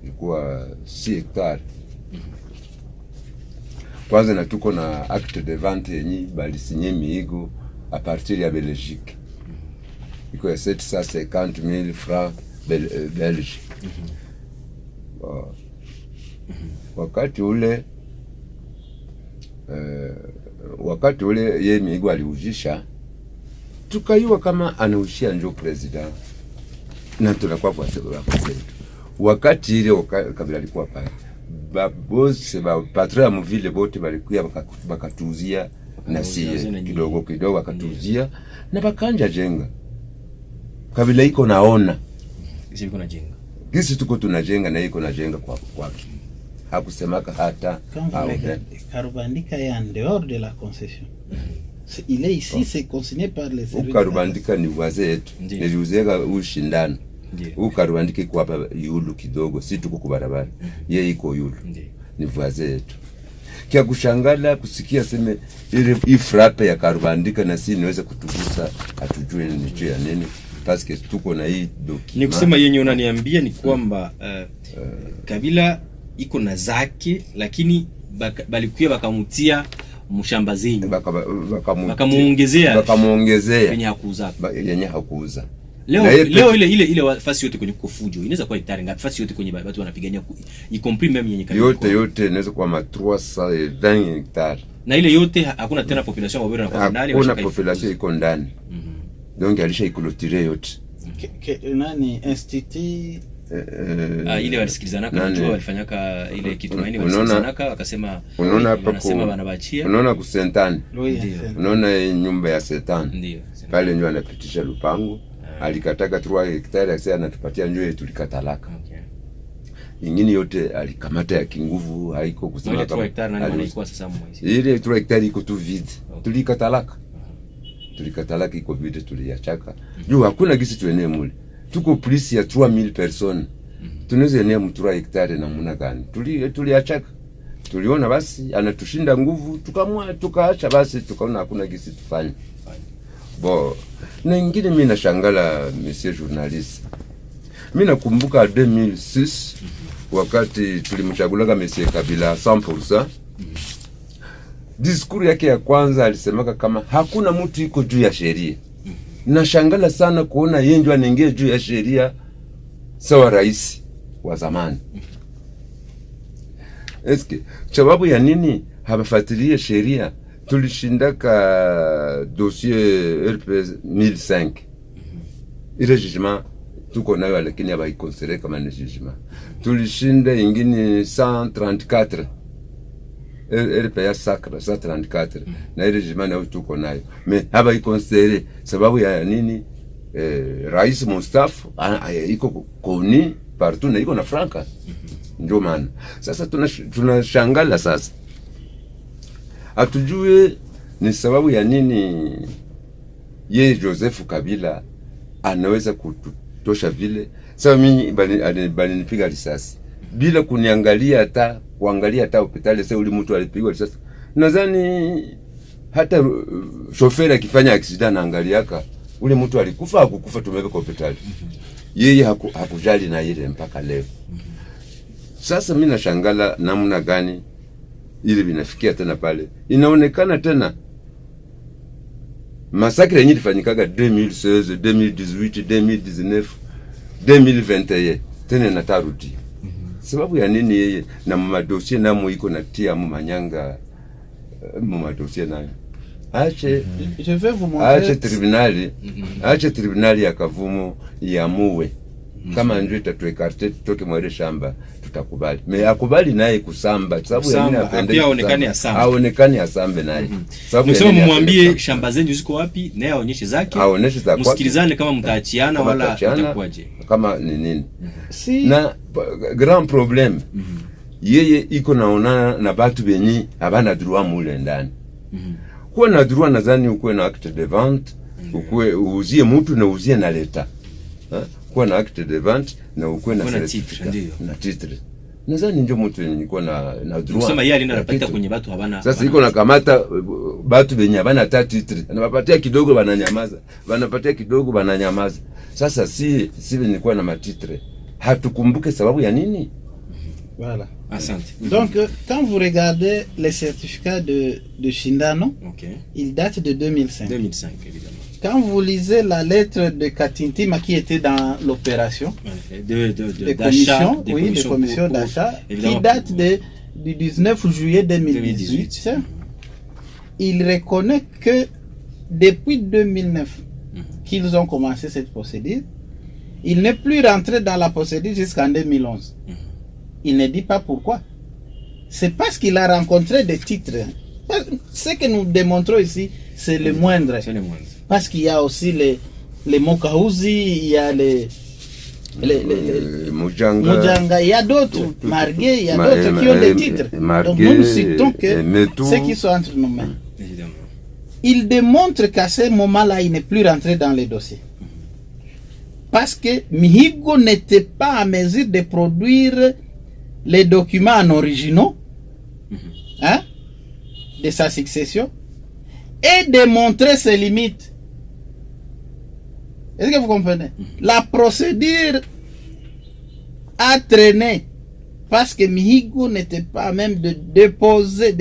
ilikuwa 6 hectares. Kwanza na tuko na acte de vente yenye balisinye Miigo a partir ya Belgique. Iko ya 750,000 francs belge. Wakati ule ye Miigo aliujisha, tukaiwa kama anaushia njo president na tunakuwa kwa sababu. Wakati ile Kabila alikuwa pale, babose patron ya mvile bote balikuya bakatuzia na sie kidogo kidogo akatuzia na bakanja jenga. Kabila iko naona sisi iko najenga, sisi tuko tunajenga na iko najenga kwake. Hakusemaka hata Karubandika est en dehors de la concession. Il est ici, c'est consigné par les services. Karubandika ni voisin yetu. Niliuzeka ushindano. Karubandika iko hapa yulu kidogo, si tuko kubarabara. Yeye iko yulu. Ni voisin yetu. Kia kushangala kusikia sema ile ifrape ya Karubandika na si niweze kutugusa atujue ni ya nini. Parce que tuko na hii document. Ni kusema yenye unaniambia ni kwamba Kabila iko na zake, lakini balikuya bakamutia mshamba zenyu bakamuongezea yenye hakuuza. Leo ile fasi yote kwenye kufujo inaweza kuwa hektari ngapi? Fasi yote kwenye watu wanapigania y compris même yenye yote inaweza kuwa 320 hectares, na ile yote hakuna tena population wabora na ndani, hakuna population iko ndani. Donc alisha ikulotire yote nani institut ile walisikilizana kama walifanyaka ile kitu maini walisikilizana wakasema, unaona hapa wanasema wanabachia, unaona kusentani, unaona nyumba ya Setani ndio pale ndio anapitisha lupango. Alikataka 3 hectares akisema anatupatia njoo, tulikatalaka. Ingine yote alikamata ya kinguvu, haiko kusema kama 3 hectares nani anaikuwa sasa mwezi. Ile 3 hectares iko tu vide. Tulikatalaka iko vide, tuliachaka. Juu hakuna gisi tuenee mule. Tuko plus ya 3000 personnes. Tunaweza enea 3 hectares na muna gani? Tuliachaka. Tuliona basi anatushinda nguvu, tukaacha basi, tukaona hakuna gisi tufanye. Bo, na ingine mimi nashangala monsieur journaliste. Mimi nakumbuka 2006 wakati tulimchagulaga monsieur Kabila 100%. Diskuri yake ya kwanza alisemaka kama hakuna mtu iko juu ya sheria. Nashangala sana kuona yeye ndio anaingia juu ya sheria sawa rais wa zamani. Eske sababu ya nini habafuatilie sheria? Tulishindaka dossier RP 1005. Ile jugement tuko nayo, lakini habaikonsere kama ni jugement. Tulishinda ingine 134. RPA sacre 134 na ile jugement nayo tuko nayo. Mais habaikonsere sababu ya nini? Rais Mustafa iko koni partout na iko na franka. Ndio maana sasa tunashangala sasa. Atujue ni sababu ya nini ye Joseph Kabila anaweza kutosha vile. Sasa mimi bali nipiga risasi bila kuniangalia hata kuangalia hata hospitali. Sasa ule mtu alipigwa risasi, nadhani hata shoferi akifanya accident naangaliaka ule mtu alikufa hakukufa, tumeweka hospitali. Yeye hakujali na ile mpaka leo. Sasa mimi nashangala namna gani ili binafikia tena pale. Inaonekana tena masakre yenyewe ilifanyikaga 2016, 2018, 2019, 2021 tena natarudi. Sababu ya nini yeye na madosie namo iko natia manyanga madosie nayo. Je vais vous montrer tribunali ya Kavumu ya muwe. Kama ndio itatuekarte tutoke mwele shamba tutakubali. Me akubali naye kusamba sababu ya nini apende aonekane asambe naye. Sababu msema mumwambie shamba zenu ziko wapi naye aonyeshe zake. Aonyeshe za kwake. Msikilizane kama mtaachiana wala itakuwaje. Kama ni nini. Na grand problème. Yeye iko naonana na batu benyi abana droit mule ndani. Kwa na droit nadhani ukwe na acte de vente, ukwe uuzie mtu na uuzie na leta. Kwa na acte de vente na ukwe na titre. Nadhani ndio mtu nilikuwa na droit. Kusema yeye alinapata kwenye watu habana. Sasa iko na kamata watu benye habana hata titre. Anawapatia kidogo bananyamaza. Wanapatia kidogo bananyamaza. Sasa si nilikuwa na matitre. Hatukumbuke sababu ya nini? Voilà. Donc, quand vous regardez les certificats de Shindano, ils datent de 2005. 2005, évidemment. Quand vous lisez la lettre de Katintima qui était dans l'opération, de commission d'achat, qui date du 19 juillet 2018, il reconnaît que depuis 2009 qu'ils ont commencé cette procédure, il n'est plus rentré dans la procédure jusqu'en 2011. Il ne dit pas pourquoi. C'est parce qu'il a rencontré des titres. Ce que nous démontrons ici, c'est le moindre. Parce qu'il y a aussi les Mokauzi, il y a les Mujanga, il y a d'autres, Margué, il y a d'autres qui ont des titres. Donc nous ne citons que ceux qui sont entre nos mains. Il démontre qu'à ce moment-là, il n'est plus rentré dans les dossiers. Parce que Mihigo n'était pas en mesure de produire les documents en originaux de sa succession et de montrer ses limites. Est-ce que vous comprenez? La procédure a traîné parce que Mihigo n'était pas même de déposer,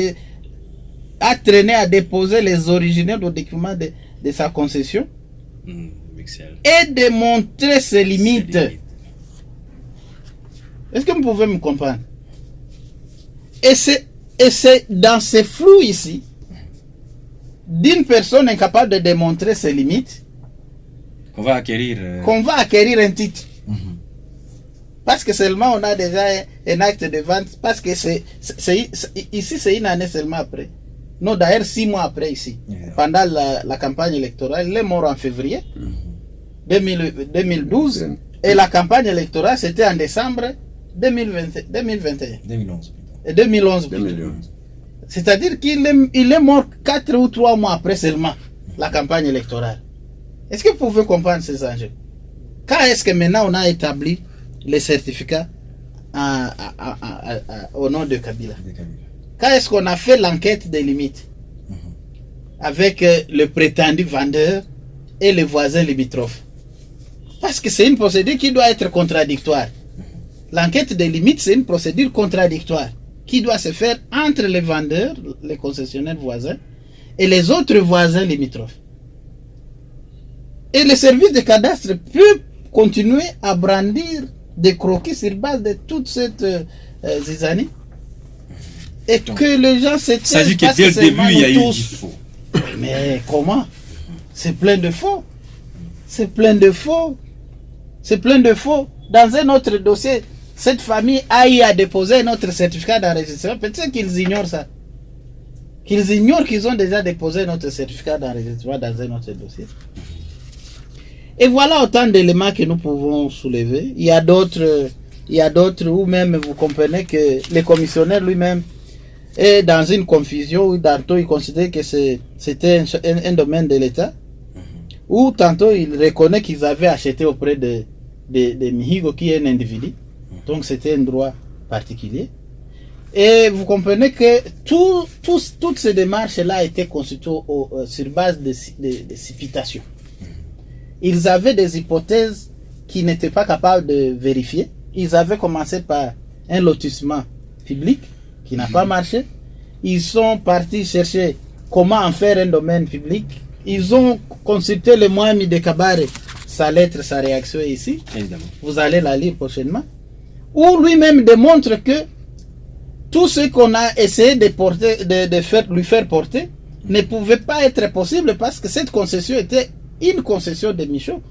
a traîné à déposer les originaux des documents de sa concession et de montrer ses limites. Est-ce que vous pouvez me comprendre? Et c'est dans ces flous ici, d'une personne incapable de démontrer ses limites, qu'on va acquérir un titre. Parce que seulement on a déjà un acte de vente, parce que ici c'est une année seulement après. Non, d'ailleurs 6 mois après ici, pendant la campagne électorale. Il est mort en février 2012 et la campagne électorale c'était en décembre 2011. C'est-à-dire qu'il est mort 4 ou 3 mois après seulement la campagne électorale. Est-ce que vous pouvez comprendre ces enjeux? Quand est-ce que maintenant on a établi les certificats au nom de Kabila? Quand est-ce qu'on a fait l'enquête des limites avec le prétendu vendeur et les voisins limitrophes? Parce que c'est une procédure qui doit être contradictoire. L'enquête des limites, c'est une procédure contradictoire qui doit se faire entre les vendeurs, les concessionnaires voisins, et les autres voisins limitrophes. Et le service de cadastre peut continuer à brandir des croquis sur base de toute cette zizanie. Et donc, que les gens se taisent. Ça dit que dès le début, il y a eu du faux. Mais comment? C'est plein de faux. C'est plein de faux. C'est plein de faux. Dans un autre dossier, cette famille a eu à déposer un autre certificat d'enregistrement. Peut-être qu'ils ignorent ça. Qu'ils ignorent qu'ils ont déjà déposé un autre certificat d'enregistrement dans un autre dossier. Et voilà autant d'éléments que nous pouvons soulever. Il y a d'autres où même vous comprenez que le commissionnaire lui-même est dans une confusion où tantôt il considère que c'était un domaine de l'État, ou tantôt il reconnaît qu'ils avaient acheté auprès de Mihigo qui est un individu. Donc c'était un droit particulier. Et vous comprenez que toutes ces démarches-là étaient constituées sur base de suppositions. Ils avaient des hypothèses qu'ils n'étaient pas capables de vérifier. Ils avaient commencé par un lotissement public qui n'a pas marché. Ils sont partis chercher comment en faire un domaine public. Ils ont consulté le Mohamed de Kabare, sa lettre, sa réaction ici. Évidemment. Vous allez la lire prochainement. Où lui-même démontre que tout ce qu'on a essayé de lui faire porter ne pouvait pas être possible parce que cette concession était une concession de Michaud.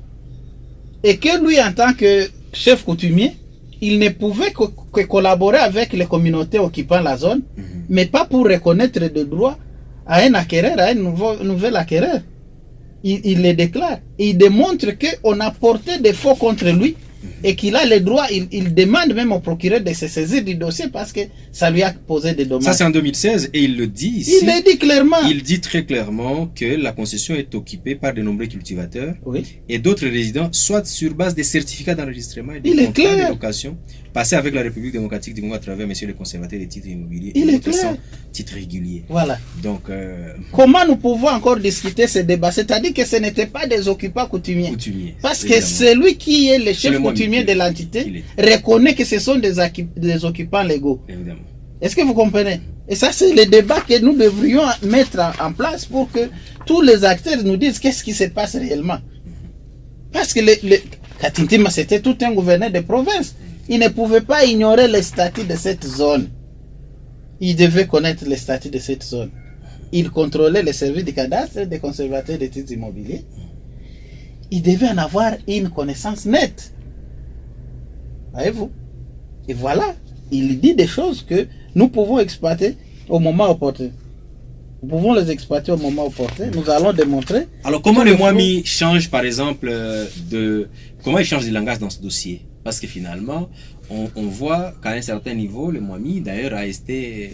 Et que lui, en tant que chef coutumier, il ne pouvait que collaborer avec les communautés occupant la zone, mais pas pour reconnaître des droits à un acquéreur, à un nouvel acquéreur. Il le déclare. Il démontre qu'on a porté des faux contre lui et qu'il a le droit, il demande même au procureur de se saisir du dossier parce que ça lui a posé des dommages. Ça c'est en 2016 et il le dit ici. Il le dit clairement. Il dit très clairement que la concession est occupée par de nombreux cultivateurs et d'autres résidents, soit sur base des certificats d'enregistrement et des contrats de location passés avec la République démocratique du Congo à travers messieurs les conservateurs des titres immobiliers et d'autres sans titres réguliers. Voilà. Donc, comment nous pouvons encore discuter ce débat? C'est-à-dire que ce n'était pas des occupants coutumiers. Parce que celui qui est le chef coutumier de l'entité reconnaît que ce sont des occupants légaux. Évidemment. Est-ce que vous comprenez? Et ça, c'est le débat que nous devrions mettre en place pour que tous les acteurs nous disent qu'est-ce qui se passe réellement. Parce que Katintima, c'était tout un gouverneur de province. Il ne pouvait pas ignorer les statuts de cette zone. Il devait connaître les statuts de cette zone. Il contrôlait les services du cadastre des conservateurs des titres immobiliers. Il devait en avoir une connaissance nette. Voyez-vous? Et voilà, il dit des choses que nous pouvons exploiter au moment opportun. Nous pouvons les exploiter au moment opportun. Nous allons démontrer. Alors, comment le Moami change, par exemple, comment il change de langage dans ce dossier? Parce que finalement, on voit qu'à un certain niveau, le Moami, d'ailleurs, a été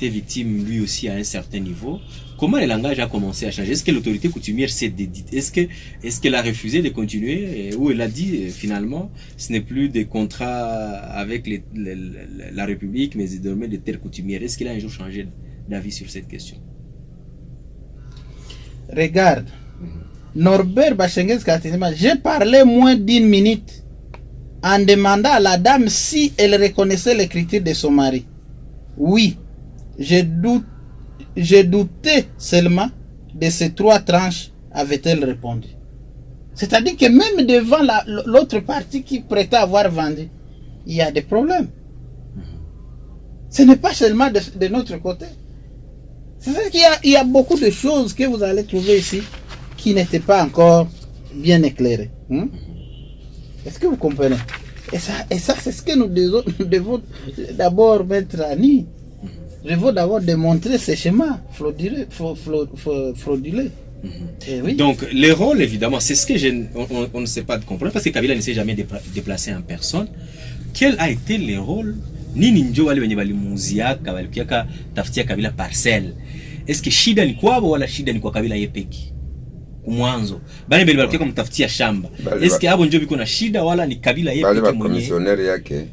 victime lui aussi à un certain niveau. Comment le langage a commencé à changer? Est-ce que l'autorité coutumière s'est dédite? Est-ce qu'elle a refusé de continuer? Ou elle a dit finalement, ce n'est plus des contrats avec la République, mais des domaines de terres coutumières? Est-ce qu'il a un jour changé d'avis sur cette question? Regarde, Norbert Bachengues Katinima, j'ai parlé moins d'1 minute en demandant à la dame si elle reconnaissait l'écriture de son mari. Oui, je doutais seulement de ces 3 tranches, avait-elle répondu. C'est-à-dire que même devant l'autre partie qui prêtait avoir vendu, il y a des problèmes. Ce n'est pas seulement de notre côté. C'est-à-dire qu'il y a beaucoup de choses que vous allez trouver ici qui n'étaient pas encore bien éclairées. Est-ce que vous comprenez? Et ça c'est ce que nous devons d'abord mettre à nu. Nous devons d'abord démontrer ces schémas frauduleux. Oui. Donc, les rôles, évidemment, c'est ce que on ne sait pas de comprendre, parce que Kabila ne s'est jamais déplacé en personne. Quel a été les rôles? Nini njo wale wenye walimuuziaka walikiaka tafutia Kabila parcelle? Est-ce que shida ni kwao wala shida ni kwa Kabila yepeki? Kumwanzo bale mbele walikiaka kumtafutia shamba. Est-ce que abo njo biko na shida wala ni Kabila yepeki mwenye? Bale ba commissionnaire yake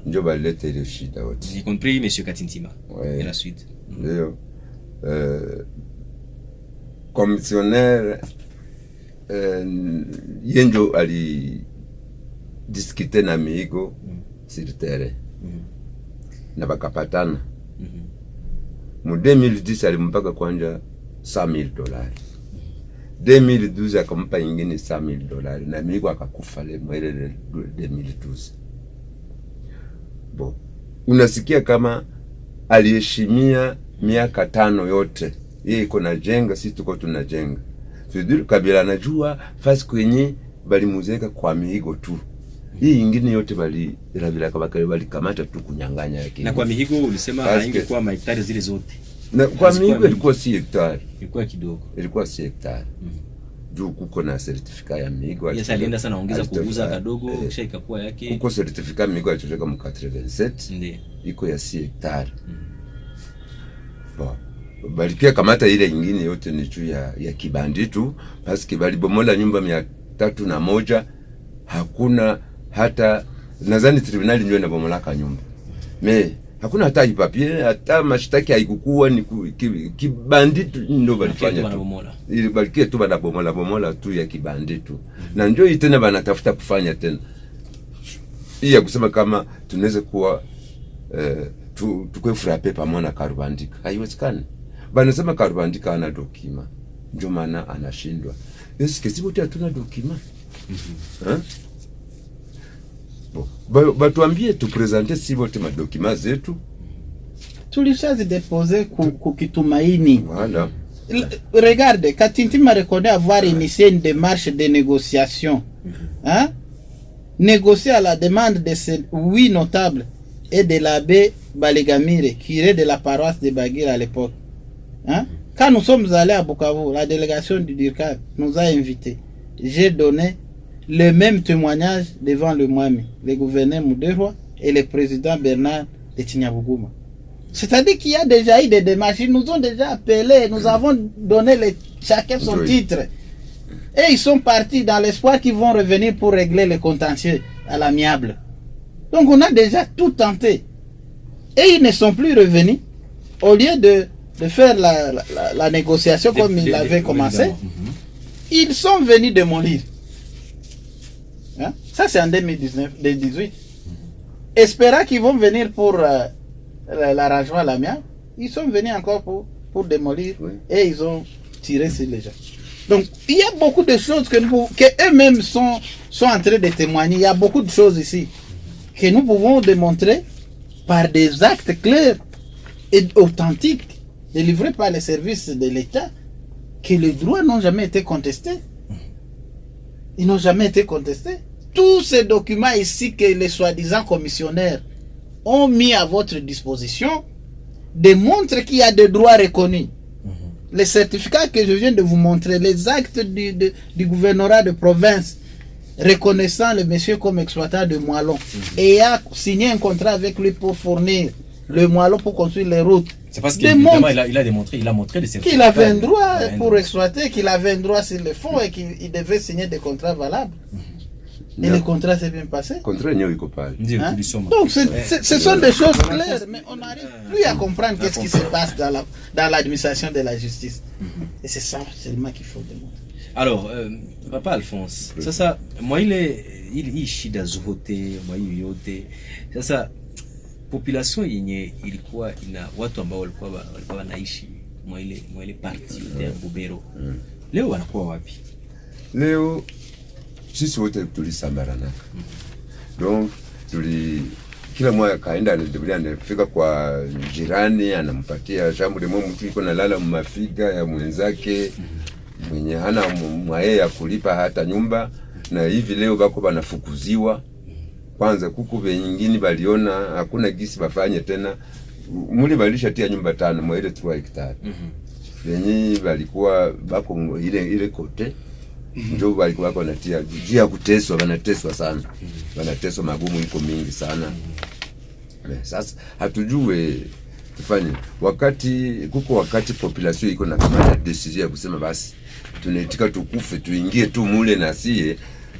njo balete ile shida wote. J'ai compris, monsieur Katintima. Ouais. Et la suite. Ndio. Commissionnaire yenjo ali discuter na migo sur terrain. Na bakapatana. Mu 2010 alimpaka kwanja $100,000. 2012 akampa ingine $100,000 na migo akakufa le mwele 2012. Bo, unasikia kama aliheshimia miaka 5 yote. Yeye iko na jenga, sisi tuko tunajenga. Fidel Kabila anajua fasi kwenye balimuzeka kwa mihigo tu. Hii ingine yote Rabila bali kamata tu kunyang'anya yake. Na kwa mihigo ulisema haingekuwa mahektari zile zote. Na kwa mihigo ilikuwa si hektari. Ilikuwa kidogo. Ilikuwa si hektari. Juu kuko na certificat ya mihigo. Yes, alienda sana ongeza kuuza kadogo kisha ikakuwa yake. Kuko certificat mihigo alichotoka mu 87. Ndiyo. Iko ya si hektari. Bon. Balikia kamata ile ingine yote ni juu ya kibandi tu, paske balibomola nyumba 301, hakuna hata nadhani tribunali ndio inabomolaka nyumba. Hakuna hata ipapier, hata mashtaki haikukuwa, ni kibandi tu ndio balifanya tu. Ili balikia tu banabomola tu ya kibandi tu. Na ndio tena banatafuta kufanya tena. Hii ya kusema kama tunaweza kuwa tukwe frappe pamoja na Karubandika. Haiwezekani. Banasema Karubandika ana dokima. Ndio maana anashindwa. Eske si wote hatuna dokima? Batuambie tupresente si wote madokima zetu. Tulishazi déposer kukitumaini. Voilà. Regarde, Katintima reconnaît avoir initié une démarche de négociation. Négocier à la demande de ces 8 notables et de l'abbé Balegamire, curé de la paroisse de Baguira à l'époque. Quand nous sommes allés à Bukavu, la délégation du DIRCAD nous a invités. J'ai donné le même témoignage devant le Mwami, le gouverneur Mouderwa et le président Bernard de Tignabougouma. C'est-à-dire qu'il y a déjà eu des démarches, ils nous ont déjà appelés, nous avons donné chacun son titre. Et ils sont partis dans l'espoir qu'ils vont revenir pour régler les contentieux à l'amiable. Donc on a déjà tout tenté. Et ils ne sont plus revenus. Au lieu de faire la négociation comme ils l'avaient commencé, ils sont venus démolir. Ça c'est en 2018. Espérant qu'ils vont venir pour l'arrangement à l'amiable, ils sont venus encore pour démolir et ils ont tiré sur les gens. Donc il y a beaucoup de choses que eux-mêmes sont en train de témoigner. Il y a beaucoup de choses ici que nous pouvons démontrer par des actes clairs et authentiques délivrés par les services de l'État que les droits n'ont jamais été contestés. Ils n'ont jamais été contestés. Tous ces documents ici que les soi-disant commissionnaires ont mis à votre disposition démontrent qu'il y a des droits reconnus. Les certificats que je viens de vous montrer, les actes du gouvernorat de province reconnaissant le monsieur comme exploitant de moellons et a signé un contrat avec lui pour fournir le moellon pour construire les routes. C'est parce qu'il a démontré, il a montré les certificats. Qu'il avait un droit pour exploiter, qu'il avait un droit sur le fonds et qu'il devait signer des contrats valables. Et le contrat s'est bien passé. Contrat Donc ce sont des choses claires, mais on n'arrive plus à comprendre qu'est-ce qui se passe dans l'administration de la justice. Et c'est ça seulement qu'il faut démontrer. Alors, Papa Alphonse, sasa mwa ile shida zote mwa hiyo yote, sasa population yenye ilikuwa ina watu ambao walikuwa wanaishi mwa ile parti ya Bubero, leo wanakuwa wapi? Leo sisi wote tulisambarana. Donc kila mmoja kaenda anafika kwa jirani, anampatia jambo de mtu iko nalala mafiga ya mwenzake mwenye hana mwaye ya kulipa hata nyumba. Na hivi leo bako banafukuziwa. Kwanza kuku wengine baliona hakuna gisi bafanye tena, muli balisha tia nyumba 5 mwa ile 3 hektari. Wenye balikuwa bako ile kote ndio balikuwa bako natia jia kuteswa, wanateswa sana. Wanateswa, magumu iko mingi sana. Sasa hatujue tufanye wakati population iko na kama decision ya kusema basi tunaitika tukufe tuingie tu mule na sie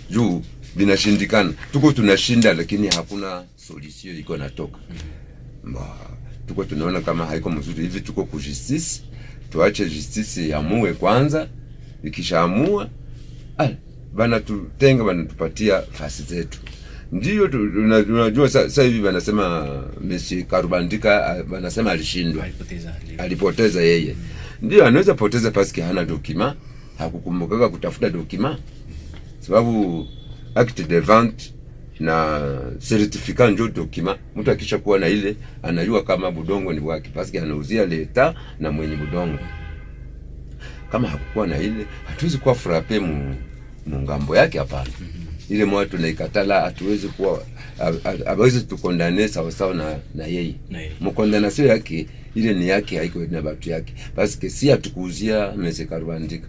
juu binashindikana. Tuko tunashinda lakini hakuna solution iko natoka. Tuko tunaona kama haiko mzuri hivi, tuko ku justice, tuache justice yamue kwanza. Ikishaamua bana tutenga, bana tupatia fasi zetu. Ndio unajua sasa hivi wanasema Monsieur Karubandika wanasema alishindwa, alipoteza yeye. Ndio anaweza poteza paski hana dokima, hakukumbuka kutafuta dokima, sababu acte de vente na certificat ndio dokima. Mtu akisha kuwa na ile anajua kama budongo ni wake, paski anauzia leta na mwenye budongo. Kama hakukuwa na ile hatuwezi kuwa frappe mungambo yake, hapana. Ile mwa tunaikatala, hatuwezi kuwa hawezi tukondane sawa sawa na yeye. Mkondanasio yake ile ni yake, haiko na watu yake. Paske si atukuuzia Monsieur Karubandika.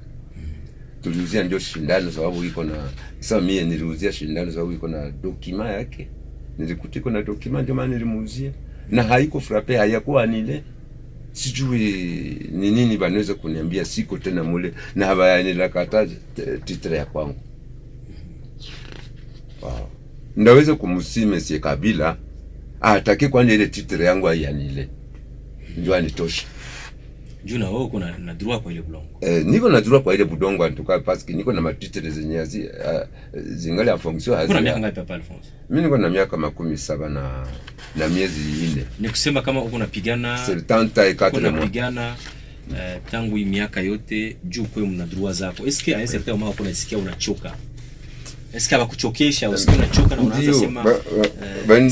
Tuliuzia ndio shindano sababu iko na sasa, mimi niliuzia shindano sababu iko na dokima yake. Nilikuta iko na dokima ndio maana nilimuuzia. Na haiko frappe, hayakuwa nile. Sijui ni nini banaweza kuniambia siko tena mule na habayani la kata titre ya kwangu. Ndaweza kumusime Monsieur Kabila atake kwani ile titre yangu ayanile ndio anitosha. Juna wewe uko na droit kwa ile budongo? Niko na droit kwa ile budongo antuka paski niko na matitre zenye zingali en fonction hazi. Kuna miaka ngapi Papa Alphonse? Mimi niko na miaka 17 na miezi 4. Ni kusema kama uko unapigana 74 unapigana tangu hii miaka yote juu kwa mna droit zako. Eske a certain moment uko unasikia unachoka? Eske abakuchokesha usikie unachoka na unaanza sema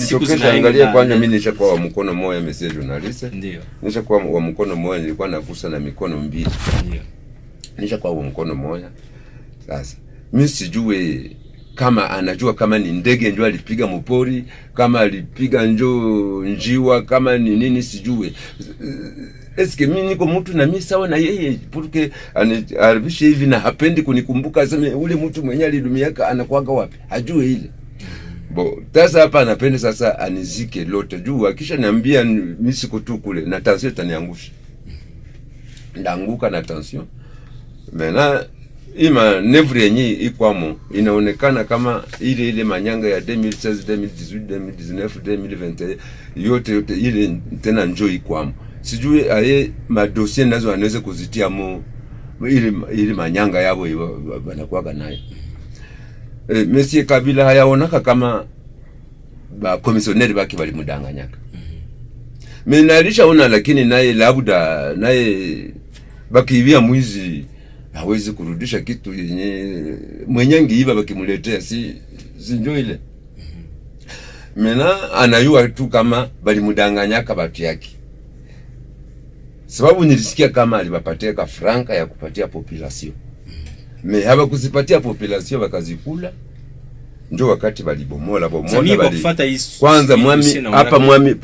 chokesha? Angalia kwanza, mimi nishakuwa wa mkono moja message journalist. Ndio. Nishakuwa wa mkono moja, nilikuwa navusa na mikono mbili. Ndio. Nishakuwa wa mkono moja. Sasa mimi sijue kama anajua kama ni ndege ndio alipiga mpori, kama alipiga njiwa, kama ni nini sijue. Eske mimi niko mtu na mimi sawa na yeye, porque anaribisha hivi na hapendi kunikumbuka, aseme ule mtu mwenye alidumiaka anakuaga wapi, hajue ile. Sasa hapa anapenda sasa anizike lote juu, akisha niambia mimi siko tu kule na tension itaniangusha. Ndaanguka na tension. Mena ima nevre yenye ikwamo inaonekana kama ile manyanga ya 2016, 2018, 2019, 2021 yote ile tena njoo ikwamo. Sijui aye madossier nazo anaweza kuzitia mo ile manyanga yabo banakuwa nayo. Monsieur Kabila hayaonaka kama ba komisioneri baki bali mudanganyaka. Mimi nalishaona, lakini naye labda naye bakivia mwizi hawezi kurudisha kitu yenye mwenye ngiiba bakimuletea, si ndio ile. Mena anayua tu kama bali mudanganyaka batu yake. Sababu nilisikia kama alibapatia ka franka ya kupatia population. Haba kuzipatia population bakazikula. Ndio wakati balibomola bali. Kwanza mwami hapa, mwami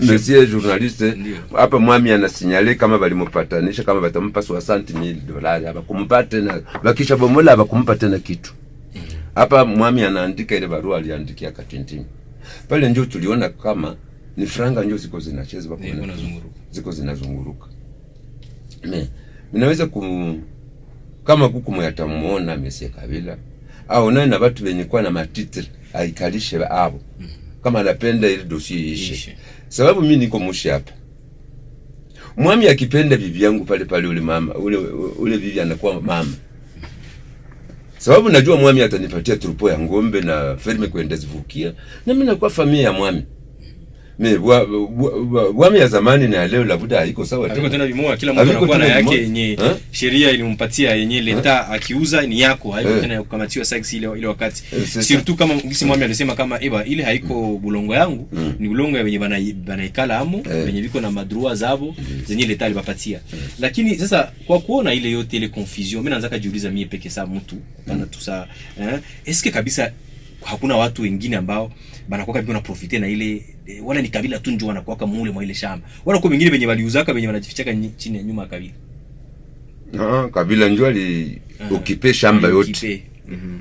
monsieur journaliste hapa, mwami anasinyale kama balimupatanisha kama batampa $60,000 hapa kumpata na bakisha bomola hapa kumpa tena kitu. Hapa mwami anaandika ile barua aliandikia Katintini. Pale ndio tuliona kama ni franga ndio ziko zinacheza hapo, ziko zinazunguruka. Ninaweza kama kuku mwatamuona Monsieur Kabila au nani na watu wenye kwa na matitre aikalishe hapo, kama anapenda ile dossier ishe. Sababu mimi niko mushi hapa, mwami akipenda bibi yangu pale pale, ule mama ule bibi anakuwa mama, sababu najua mwami atanipatia trupo ya ngombe na ferme kwenda zivukia, na mimi nakuwa familia ya mwami. Mwami ya zamani na leo labuda haiko sawa tena. Tena bimoa kila mtu anakuwa na yake yenye sheria ilimpatia, yenye leta akiuza ni yako, haiko tena ya kukamatiwa saksi ile wakati. Surtout kama ngisi mwami alisema kama ile haiko bulongo yangu, ni bulongo ya wenye banaikala amo, wenye biko na madrua zabo zenye leta alibapatia. Lakini sasa kwa kuona ile yote ile confusion, mimi naanza kujiuliza mimi peke sa mtu kana tu sa eske kabisa hakuna watu wengine ambao banakuwa kabisa na profite na ile, wala ni kabila tu ndio wanakuwa kama mule mwa ile shamba, wala kwa wengine wenye waliuzaka wenye wanajifichaka chini ya nyuma ya kabila. Kabila ndio ali occupé shamba yote.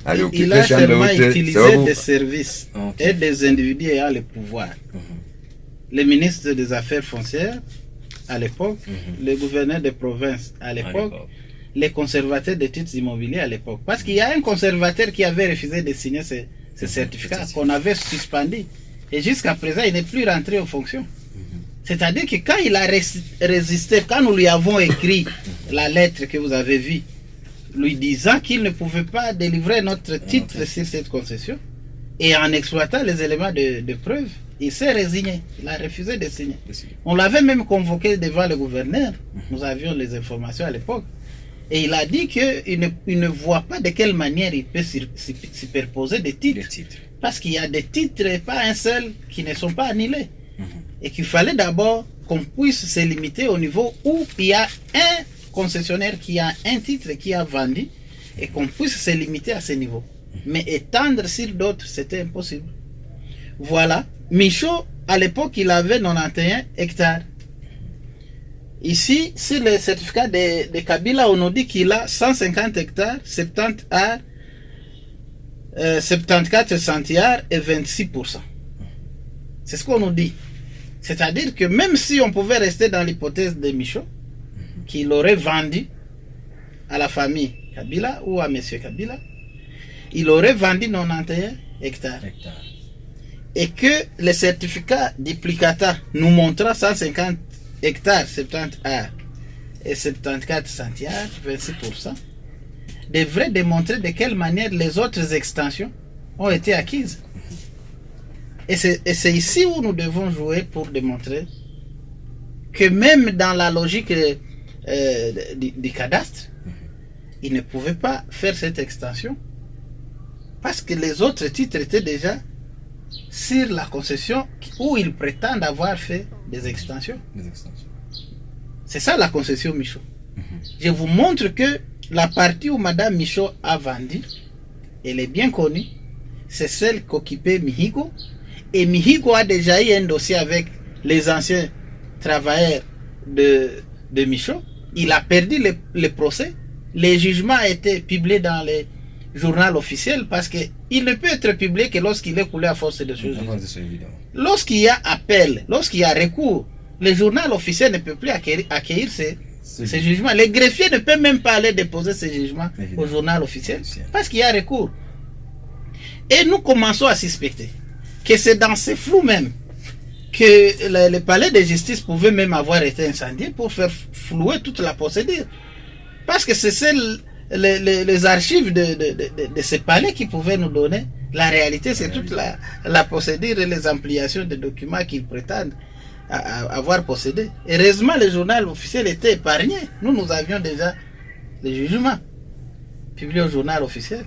Ali occupé shamba yote, sababu des services et des individus ayant le pouvoir. Le ministre des Affaires foncières à l'époque, le gouverneur de province à l'époque, les conservateurs des titres immobiliers à l'époque. Parce qu'il y a un conservateur qui avait refusé de signer ce certificat qu'on avait suspendu. Et jusqu'à présent, il n'est plus rentré en fonction. C'est-à-dire que quand il a résisté, quand nous lui avons écrit la lettre que vous avez vue, lui disant qu'il ne pouvait pas délivrer notre titre sur cette concession, et en exploitant les éléments de preuve, il s'est résigné. Il a refusé de signer. On l'avait même convoqué devant le gouverneur. Nous avions les informations à l'époque. Et il a dit qu'il ne voit pas de quelle manière il peut superposer des titres. Parce qu'il y a des titres et pas un seul qui ne sont pas annulés. Et qu'il fallait d'abord qu'on puisse se limiter au niveau où il y a un concessionnaire qui a un titre qui a vendu et qu'on puisse se limiter à ce niveau. Mais étendre sur d'autres, c'était impossible. Voilà. Michaud, à l'époque, il avait 91 hectares. Ici, sur le certificat de Kabila, on nous dit qu'il a 150 hectares, 70 arts, 74 centiards et 26%. C'est ce qu'on nous dit. C'est-à-dire que même si on pouvait rester dans l'hypothèse de Michaud, qu'il aurait vendu à la famille Kabila ou à M. Kabila, il aurait vendu 91 hectares. Et que le certificat duplicata nous montrant 150 hectares, 70 arts et 74 centiards, 26%, devrait démontrer de quelle manière les autres extensions ont été acquises. Et c'est ici où nous devons jouer pour démontrer que même dans la logique du cadastre, il ne pouvait pas faire cette extension parce que les autres titres étaient déjà sur la concession où ils prétendent avoir fait des extensions. C'est ça la concession Michaud. Je vous montre que la partie où Madame Michaud a vendu, elle est bien connue, c'est celle qu'occupait Mihigo. Et Mihigo a déjà eu un dossier avec les anciens travailleurs de Michaud. Il a perdu le procès. Le jugement a été publié dans les journal officiel parce qu'il ne peut être publié que lorsqu'il est coulé à force de choses. Lorsqu'il y a appel, lorsqu'il y a recours, le journal officiel ne peut plus accueillir ces jugements. Les greffiers ne peuvent même pas aller déposer ces jugements au journal officiel parce qu'il y a recours. Et nous commençons à suspecter que c'est dans ces flous même que le palais de justice pouvait même avoir été incendié pour faire flouer toute la procédure. Parce que c'est les archives de ces palais qui pouvaient nous donner la réalité, c'est toute la procédure et les ampliations de documents qu'ils prétendent avoir possédés. Heureusement, le journal officiel était épargné. Nous avions déjà les jugements publiés au journal officiel.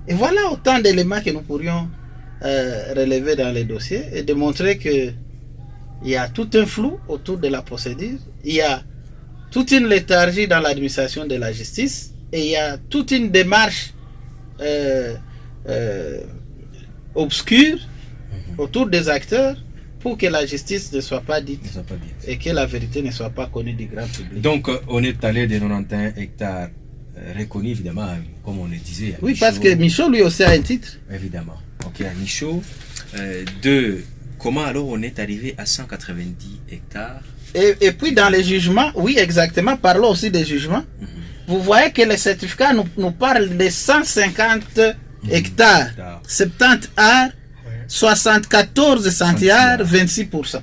Et voilà autant d'éléments que nous pourrions relever dans les dossiers et démontrer que il y a tout un flou autour de la procédure, il y a toute une léthargie dans l'administration de la justice et il y a toute une démarche obscure autour des acteurs pour que la justice ne soit pas dite et que la vérité ne soit pas connue du grand public. Donc on est allé de 91 hectares reconnus évidemment, comme on le disait. Oui, Michaud, parce que Michaud lui aussi a un titre. Évidemment. Ok, à Michaud, comment alors on est arrivé à 190 hectares? Et puis dans les jugements, oui exactement, parlons aussi des jugements. Vous voyez que le certificat nous parle de 150 hectares, 70 arts, 74 centiards, 26%.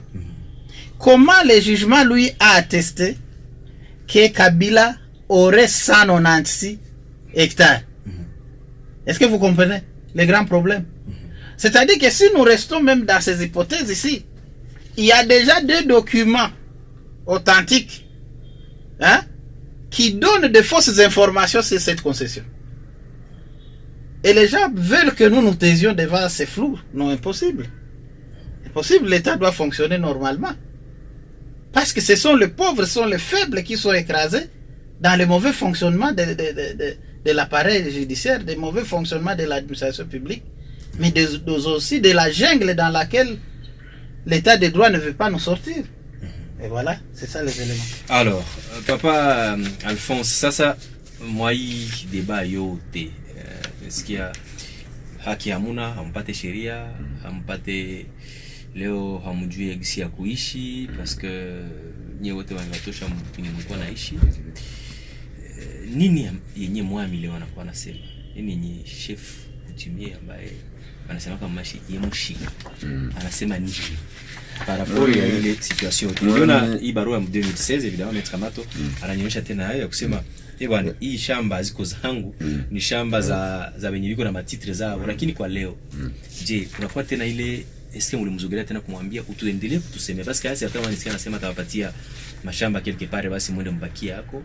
comment le jugement, lui, a attesté que Kabila aurait 196 hectares? Est-ce que vous comprenez les grands problèmes? C'est-à-dire que si nous restons même dans ces hypothèses ici, il y a déjà 2 documents authentiques, hein, qui donnent de fausses informations sur cette concession. Et les gens veulent que nous nous taisions devant ces flous. Non, impossible. Impossible, l'État doit fonctionner normalement. Parce que ce sont les pauvres, ce sont les faibles qui sont écrasés dans le mauvais fonctionnement de l'appareil judiciaire, le mauvais fonctionnement de l'administration publique, mais aussi de la jungle dans laquelle l'État de droit ne veut pas nous sortir. Et voilà, c'est ça les éléments. Alors, papa Alphonse, ça, moi, débat yote. Est-ce qu'il y a haki hamuna, hampate sheria, hampate leo hamujui gisi ya kuishi parce que nye wote wanatosha mpini mlikuwa naishi. Nini yenye mwami leo anakuwa anasema? Nini yenye chef coutumier ambaye anasema kama mashi yemushi anasema nini par rapport ya ile situation? Tuliona hii barua ya 2016 évidemment Maître Kamato ananyonyesha tena hayo ya kusema bwana, hii shamba ziko zangu, ni shamba za wenye biko na matitre zao, lakini kwa leo je, unakuwa tena ile eske mlimzugelea tena kumwambia utuendelee kutuseme basi kazi hata wanisikia anasema atawapatia mashamba quelque part basi mwende mbaki yako?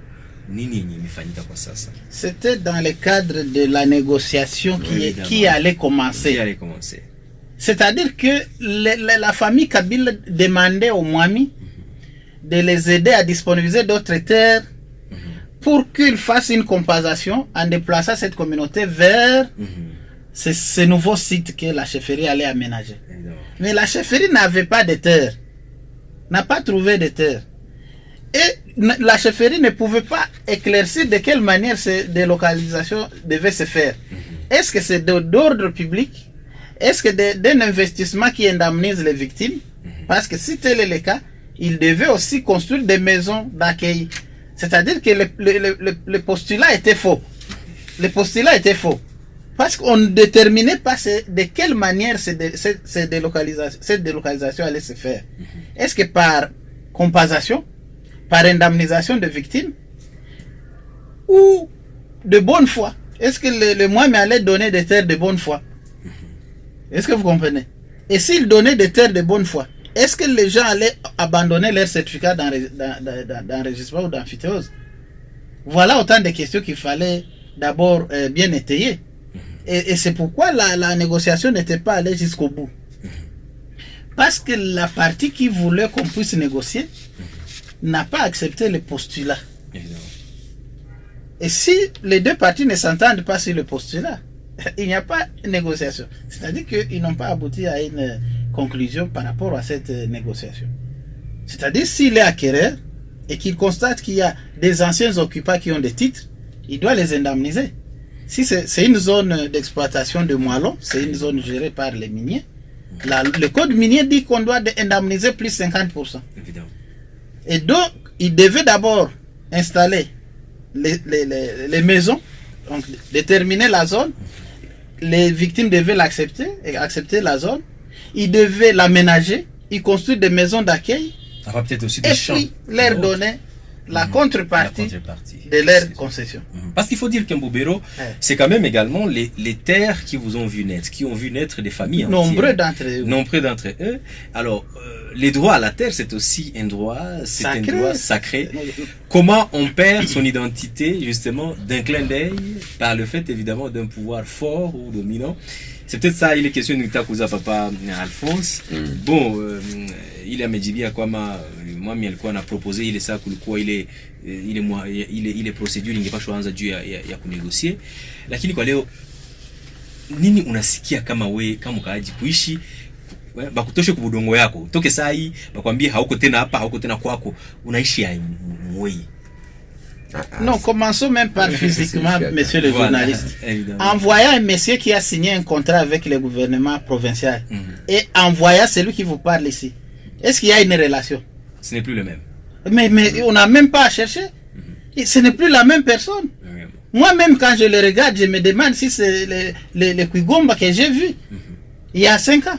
Nini yenye imefanyika kwa sasa? C'était dans le cadre de la négociation qui allait commencer. C'est-à-dire que la famille Kabila demandait au Mwami de les aider à disponibiliser d'autres terres pour qu'il fasse une compensation en déplaçant cette communauté vers ce nouveau site que la chefferie allait aménager. Mais la chefferie n'avait pas de terre, n'a pas trouvé de terre. Et la chefferie ne pouvait pas éclaircir de quelle manière cette délocalisation devait se faire. Est-ce que c'est d'ordre public? Est-ce que d'un investissement qui indemnise les victimes? Parce que si tel est le cas, il devait aussi construire des maisons d'accueil. C'est-à-dire que le postulat était faux. Le postulat était faux. Parce qu'on ne déterminait pas de quelle manière cette délocalisation allait se faire. Est-ce que par compensation, par indemnisation de victimes, ou de bonne foi? Est-ce que le Mwami allait donner des terres de bonne foi? Est-ce que vous comprenez? Et s'il donnait des terres de bonne foi, est-ce que les gens allaient abandonner leur certificat d'enregistrement ou d'amphithéose? Voilà autant de questions qu'il fallait d'abord bien étayer. Et c'est pourquoi la négociation n'était pas allée jusqu'au bout. Parce que la partie qui voulait qu'on puisse négocier n'a pas accepté le postulat. Et si les deux parties ne s'entendent pas sur le postulat, il n'y a pas de négociation. C'est-à-dire qu'ils n'ont pas abouti à une conclusion par rapport à cette négociation. C'est-à-dire s'il est acquéreur et qu'il constate qu'il y a des anciens occupants qui ont des titres, il doit les indemniser. Si c'est une zone d'exploitation de moellons, c'est une zone gérée par les miniers, le code minier dit qu'on doit indemniser plus 50%. Évidemment. Et donc, il devait d'abord installer les maisons, donc déterminer la zone. Les victimes devaient l'accepter et accepter la zone. Ils devaient l'aménager, ils construisent des maisons d'accueil. Peut-être aussi des et champs. Puis leur donner la contrepartie de leur concession. Parce qu'il faut dire qu'Mbobero, c'est quand même également les terres qui vous ont vu naître, qui ont vu naître des familles entières. Nombreux d'entre eux. Alors, les droits à la terre, c'est aussi un droit, c'est un droit sacré. Comment on perd son identité, justement, d'un clin d'œil, par le fait, évidemment, d'un pouvoir fort ou dominant? C'est peut-être ça, il est question de Nitakuza Papa Alphonse. Bon, il a medjibi à quoi moi alikuwa na proposé ile saa kulikuwa ile procedure ingepashwa anza juu ya kunegocier, lakini kwa leo nini unasikia kama kama kaaji kuishi bakutoshe kubudongo yako toke saa hii bakwambie hauko tena hapa, hauko tena kwako, unaishi ya mwei? Non, commençons même par physiquement, monsieur le journaliste. Envoyant un monsieur qui a signé un contrat avec le gouvernement provincial et envoyant celui qui vous parle ici, est-ce qu'il y a une relation? Ce n'est plus le même. Mais on n'a même pas à chercher. Ce n'est plus la même personne. Moi-même, quand je le regarde, je me demande si c'est le Kwigomba que j'ai vu il y a 5 ans.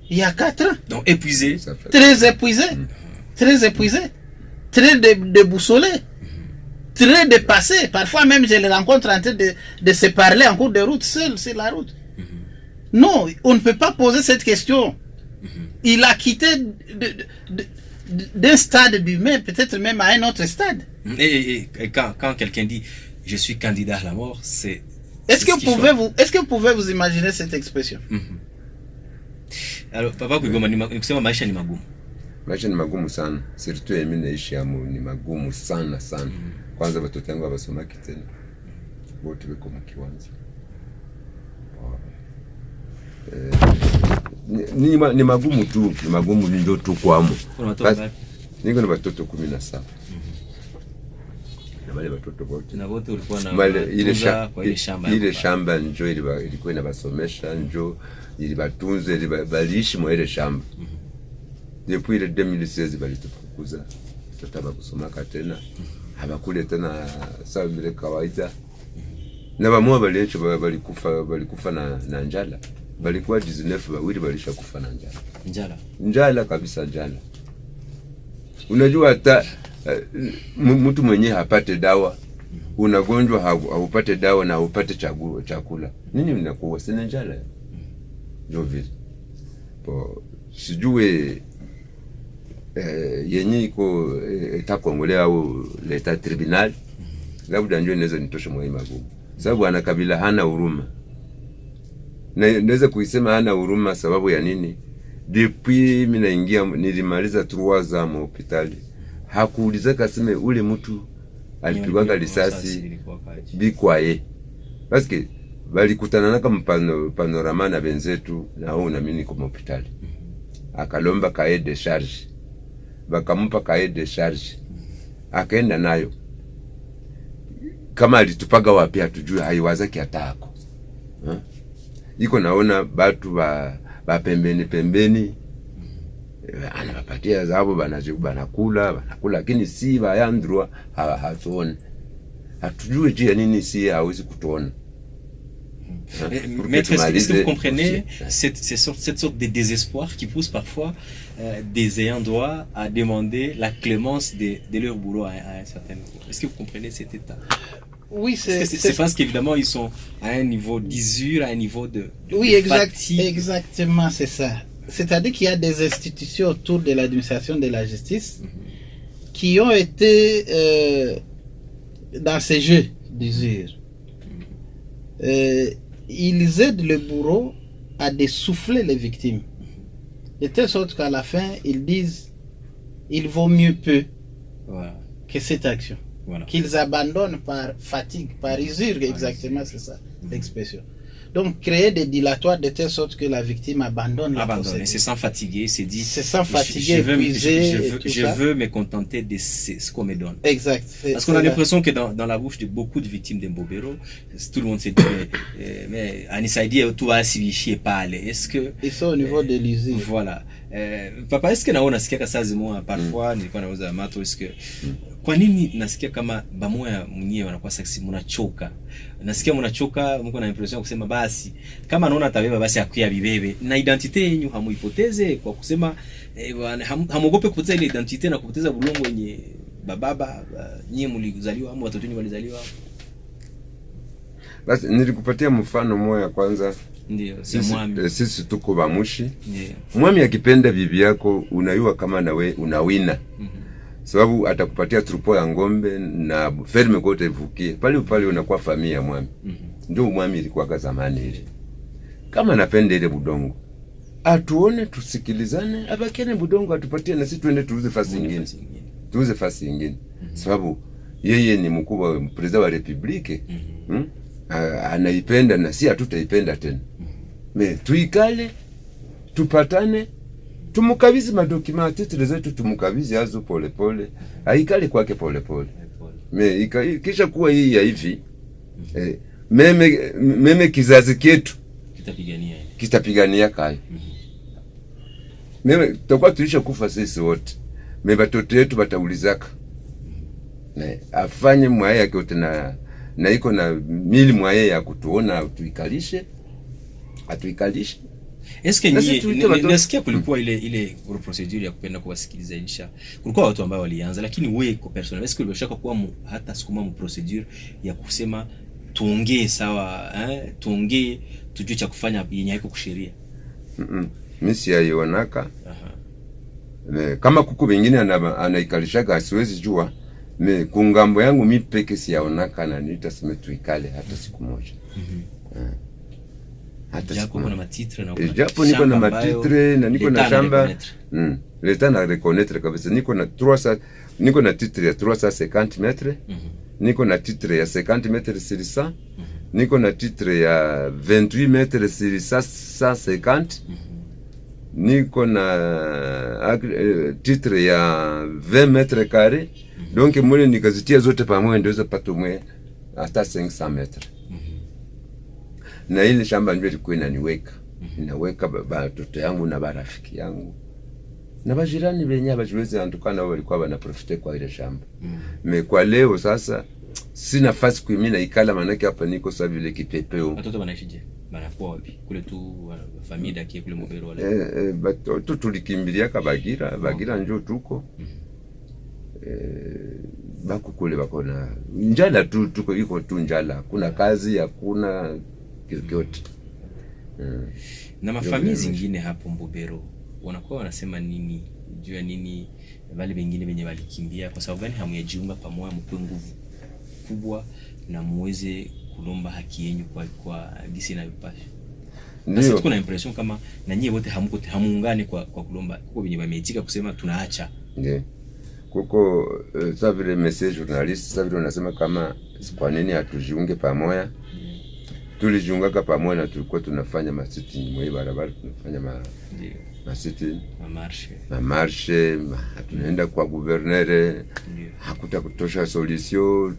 Il y a 4 ans. Donc épuisé. Très épuisé. Très épuisé. Très déboussolé. Très dépassé. Parfois même, je les rencontre en train de se parler en cours de route, seul sur la route. Non, on ne peut pas poser cette question. Il a quitté d'un stade d'humain, peut-être même à un autre stade. Et quand quelqu'un dit « je suis candidat à la mort », c'est... Est-ce que vous pouvez vous imaginer cette expression? Alors, papa, kusema maisha ni magumu. Maisha ni magumu sana. Surtout mimi naishi hapo ni magumu sana sana. Kwanza watoto wangu hawasomaki tena. Wote wako mkiwanza. Ni magumu tu, ni magumu ndio tu kwamo. Niko na watoto 17. Na wale watoto wote. Na wote ulikuwa na ile shamba njoo ilikuwa inabasomesha, njoo ilibatunze, baliishi mwa ile shamba. Depuis le 2016 balitufukuza. Tutaba kusomaka tena. Habakule tena sawa vile kawaida. Na bamwa baliacho balikufa na njala. Balikuwa 19 wawili balishakufa na njala. Njala kabisa njala. Unajua hata mtu mwenye hapate dawa, unagonjwa haupate dawa na haupate chakula. Nini mnakuwa sina njala? Ndio vile. Po sijue yenye iko itakuongolea au leta tribunal. Labda ndio inaweza nitosha mwa magumu. Sababu ana Kabila hana huruma. Na naweza kuisema hana huruma sababu ya nini? Depuis mimi naingia nilimaliza 3 ans mu hospitali. Hakuuliza kaseme ule mtu alipigwa risasi bikwaye. Parce balikutana na kama panorama na benzetu na hao na mimi niko hospitali. Akalomba cahier de charge. Bakampa cahier de charge. Akaenda nayo. Kama alitupaga wapi hatujui, haiwaza kiatako. Iko naona batu ba pembeni anapatia zabo banakula lakini si bayandrua hatuone. Hatujui je nini si hawezi kutuona. Maître, est-ce que vous comprenez cette sorte de désespoir qui pousse parfois des ayants droit à demander la clémence de leur bourreau à un certain niveau? Est-ce que vous comprenez cet état? Oui, c'est parce qu'évidemment ils sont à un niveau d'usure, à un niveau de fatigue. Exactement, c'est ça. C'est-à-dire qu'il y a des institutions autour de l'administration de la justice qui ont été dans ces jeux d'usure. Ils aident le bourreau à dessouffler les victimes. De telle sorte qu'à la fin, ils disent il vaut mieux peu que cette action. Voilà. Qu'ils abandonnent par fatigue, par usure, exactement, c'est ça l'expression. Donc créer des dilatoires de telle sorte que la victime abandonne la procédure. Et c'est sans fatiguer, c'est dit. C'est sans fatiguer, épuisé. Je veux me contenter de ce qu'on me donne. Exact. Parce qu'on a l'impression que dans la bouche de beaucoup de victimes d'Mbobero, tout le monde s'est dit, mais Anissa dit, tout va s'y parler. Est-ce que. Ils sont au niveau de l'usure. Voilà. Papa, est-ce que naona nasikia kasazi moja parfois nilikuwa nauza mato, est-ce que kwa nini nasikia kama bamoya mwenyewe wanakuwa sexy mnachoka? Nasikia mnachoka, mko na impression kusema basi kama naona tabeba basi akuya bibebe na identity yenu hamuipoteze kwa kusema hamuogope kupoteza ile identity na kupoteza bulongo yenye bababa nyie mlizaliwa au watoto wenu walizaliwa. Basi nilikupatia mfano moja kwanza. Ndio, sisi tuko bamushi. Mwami akipenda bibi yako unayua kama nawe unawina. Sababu atakupatia trupo ya ngombe na ferme kote ivukie. Pale unakuwa familia mwami. Ndio mwami ilikuwa zamani ile. Kama napenda ile budongo, atuone tusikilizane, abakene budongo atupatie na sisi tuende tuuze fasi nyingine. Tuuze fasi nyingine. Sababu yeye ni mkubwa wa president wa republique. Anaipenda na si hatutaipenda tena. Tuikale, tupatane, tumukabizi madokimenti zetu, tumukabizi azo pole pole, aikale kwake pole pole. Kisha kuwa hii ya hivi, meme kizazi kietu kitapigania kai. Meme tutakuwa tulisha kufa sisi wote. Batoto yetu bataulizaka. Afanye mwaye yake yote na iko na mili mwaye ya kutuona tuikalishe. Atuikalishe. Eske nasikia kulikuwa ile procedure ya kupenda kuwasikilizanisha. Kulikuwa watu ambao walianza, lakini wewe kwa personal eske ulishaka kuwa hata sikuma mu procedure ya kusema tuongee sawa, tuongee tujue cha kufanya yenye haiko kusheria? Mimi siyaionaka. Kama kuku wengine anaikalishaga siwezi jua. Kungambo yangu mimi peke siyaonaka na nitasema tuikale hata siku moja. Hata japo kuna matitre na japo niko na matitre na niko na shamba. L'État na reconnaître kabisa niko na 300, niko na titre ya 350 metres. Niko na titre ya 50 metres sur 100. Niko na titre ya 28 metres sur 150. Niko na titre ya 20 metres carrés. Donc mule nikazitia zote pamoja ndio pato mwe hata 500 metres. Na ile shamba ndio ilikuwa inaniweka. Inaweka watoto yangu na barafiki yangu. Na bajirani wenyewe bajiweze antukana wao walikuwa wanaprofite kwa ile shamba. Kwa leo sasa sina nafasi kuimina ikala manake hapa niko sasa vile kipepeo. Watoto wanaishije? Banakuwa wapi? Kule tu familia yake kule Mubero wale. Watoto tulikimbilia Bagira njoo tuko. Bako kule bako na njala tu tuko iko tu njala. Kuna kazi hakuna kirikiote. Na mafamilia zingine hapo Mubero wanakuwa wanasema nini? Jua nini wale wengine wenye walikimbia, kwa sababu gani hamuyajiunga pamoja mpe nguvu kubwa na muweze kulomba haki yenu kwa gisi na vipasha? Ndio tuko na impression kama na nyie wote hamuungani kwa kulomba, kwa wenye wameitika kusema tunaacha. Ndio kuko sasa vile message journalist sasa vile wanasema kama kwa nini hatujiunge pamoja. Tulijiunga pamoja na tulikuwa tunafanya masiti mwe barabara, tunafanya masiti marshe, tunaenda kwa gouverneur, hakuta kutosha solution,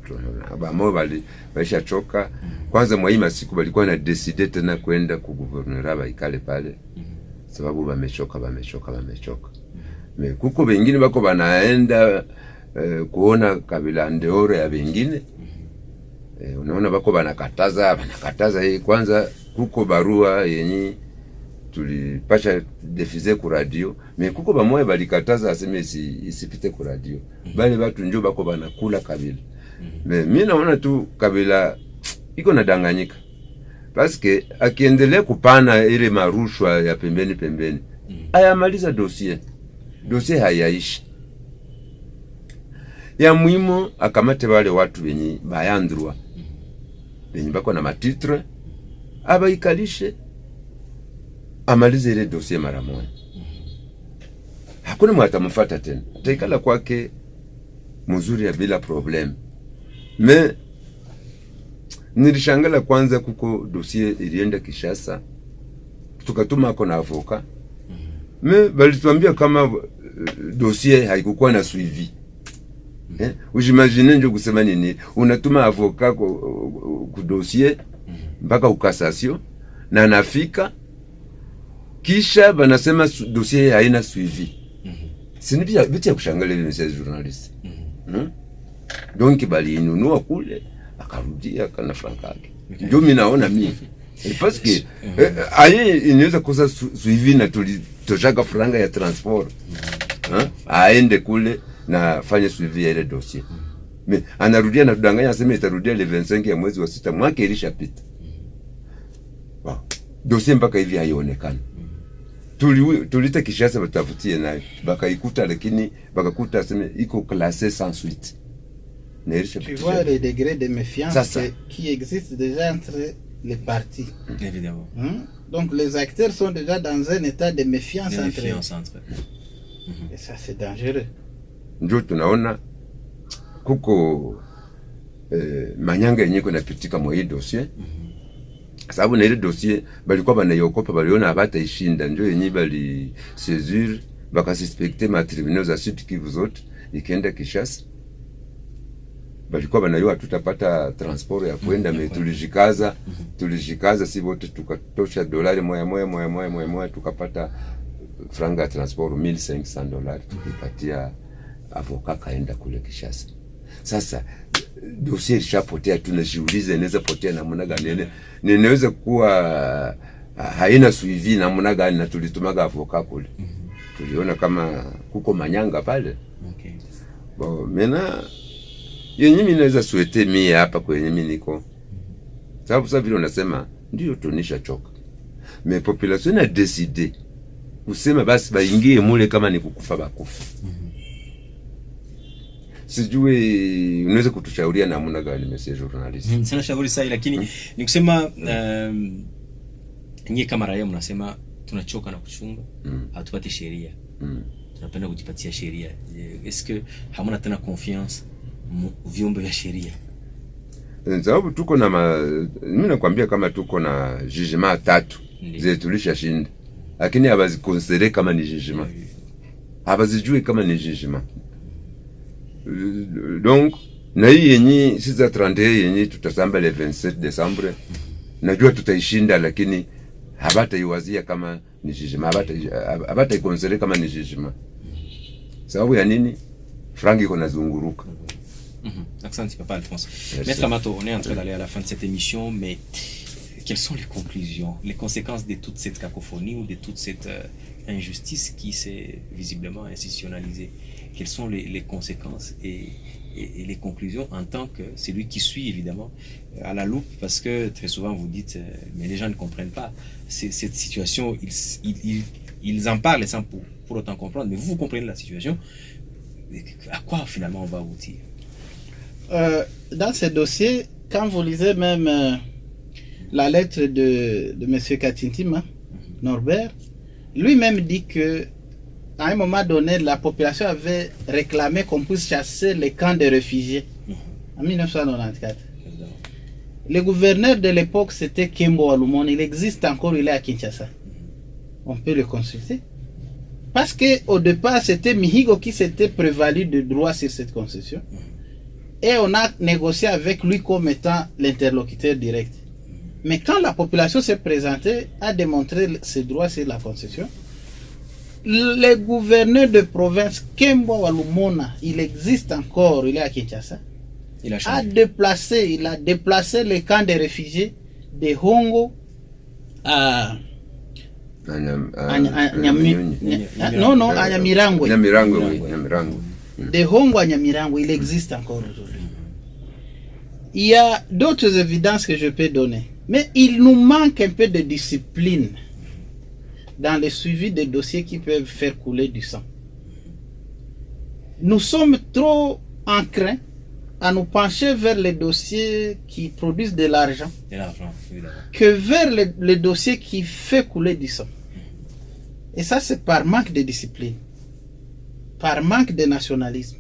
bamo bali baisha choka. Kwanza mwa hii masiku balikuwa na decide tena kwenda ku gouverneur baikale pale, sababu bamechoka. Kuko wengine bako banaenda kuona kabila ndeore ya wengine. Unaona bako banakataza hii. Kwanza kuko barua yenye tulipasha defize ku radio, kuko bamoya balikataza aseme isipite ku radio. Bale watu njoo bako banakula kabila. Mimi naona tu kabila iko nadanganyika. Paske akiendelea kupana ile marushwa ya pembeni ayamaliza dossier hayaishi. Ya muhimu akamate wale watu wenye bayandrua wenye bako na matitre abaikalishe, amalize ile dossier mara moja. Hakuna mwata mfuata tena, ataikala kwake mzuri ya bila problem. Nilishangala kwanza kuko dossier ilienda Kishasa, tukatuma ako na avoka. Balituambia kama dossier haikukuwa na suivi. Ujimagine njo kusema nini? Unatuma avoka ku dossier mpaka ukasasio na nafika kisha banasema dossier haina suivi. Sini biti ya kushangala ile message journalist. Donc bali inunua kule akarudia kana franka yake. Ndio mimi naona mimi. Parce que aye inaweza kosa suivi na tulitoshaka franga ya transport. Aende kule na fanya suivi ya ile dossier. Anarudia na tudanganya aseme itarudia le 25 ya mwezi wa 6 mwaka ilishapita. Dossier mpaka hivi haionekani. Tulita Kishasa batafutie nayo. Bakaikuta lakini bakakuta aseme iko classé sans suite. Tu vois les degrés de méfiance qui existent déjà entre les partis. Évidemment. Donc les acteurs sont déjà dans un état de méfiance entre eux. Et ça c'est dangereux. Ndio tunaona kuko manyanga yenye kuna pitika mwa hii dossier. Sababu na ile dossier balikuwa banayokopa, baliona abata ishinda, ndio yenye bali saisir bakasuspecter ma tribunaux za Sud Kivu zote ikaenda Kishasa. Balikuwa banayoa tutapata transport ya kwenda, tulijikaza si wote tukatosha dolari moya tukapata franga ya transport $1,500 tukipatia avoka kaenda kule Kishasa. Sasa dossier ishapotea, tunajiuliza inaweza potea namna gani? Ninaweza kuwa haina suivi namna gani, na tulitumaga avoka kule. Tuliona kama kuko manyanga pale. Okay. Bon, mena yenye mimi naweza suete mimi hapa kwenye mimi niko. Sababu sasa vile unasema ndio tunisha choka. Mais population a décidé kusema basi baingie mule kama ni kukufa bakufa. Sijui unaweza kutushauria namna gani monsieur journalist? Sina shauri sahi, lakini ni kusema nyie kama raia mnasema tunachoka na kuchunga, hatupati sheria. Tunapenda kujipatia sheria. Est-ce que hamuna tena confiance vyombo vya sheria? Sababu tuko na mimi nakwambia kama tuko na jugement 3 zile tulishashinda, lakini habazikonsere kama ni jugement, habazijui kama ni jugement. Donc na hii yenye sisa 31 yenye tutasamba le 27 Desembre, najua tutaishinda, lakini habata iwazia kama ni jugement, habata ikonsere kama ni jugement. Sababu ya nini? Frangi iko nazunguruka. Accent, Papa Alphonse. Maître Amato, on est en train d'aller à la fin de cette émission, mais quelles sont les conclusions, les conséquences de toute cette cacophonie ou de toute cette injustice qui s'est visiblement institutionnalisée? Quelles sont les conséquences et les conclusions en tant que celui qui suit évidemment à la loupe, parce que très souvent vous dites mais les gens ne comprennent pas cette situation, ils en parlent sans pour autant comprendre, mais vous comprenez la situation, à quoi finalement on va aboutir? Dans ce dossier, quand vous lisez même la lettre de M. Katintima, Norbert, lui-même dit que à un moment donné, la population avait réclamé qu'on puisse chasser les camps de réfugiés en 1994. Le gouverneur de l'époque, c'était Kembo Walumon. Il existe encore, il est à Kinshasa. On peut le consulter. Parce qu'au départ, c'était Mihigo qui s'était prévalu de droit sur cette concession. Et on a négocié avec lui comme étant l'interlocuteur direct. Mais quand la population s'est présentée, a démontré ses droits sur la concession, le gouverneur de province, Kembo Walumona, il existe encore, il est à Kinshasa, il a déplacé les camps de réfugiés de Hongo à Nyamirango. De Hongo à Nyamirango, il existe encore aujourd'hui. Il y a d'autres évidences que je peux donner. Mais il nous manque un peu de discipline dans le suivi des dossiers qui peuvent faire couler du sang. Nous sommes trop enclins à nous pencher vers les dossiers qui produisent de l'argent que vers les dossiers qui font couler du sang. Et ça, c'est par manque de discipline, par manque de nationalisme,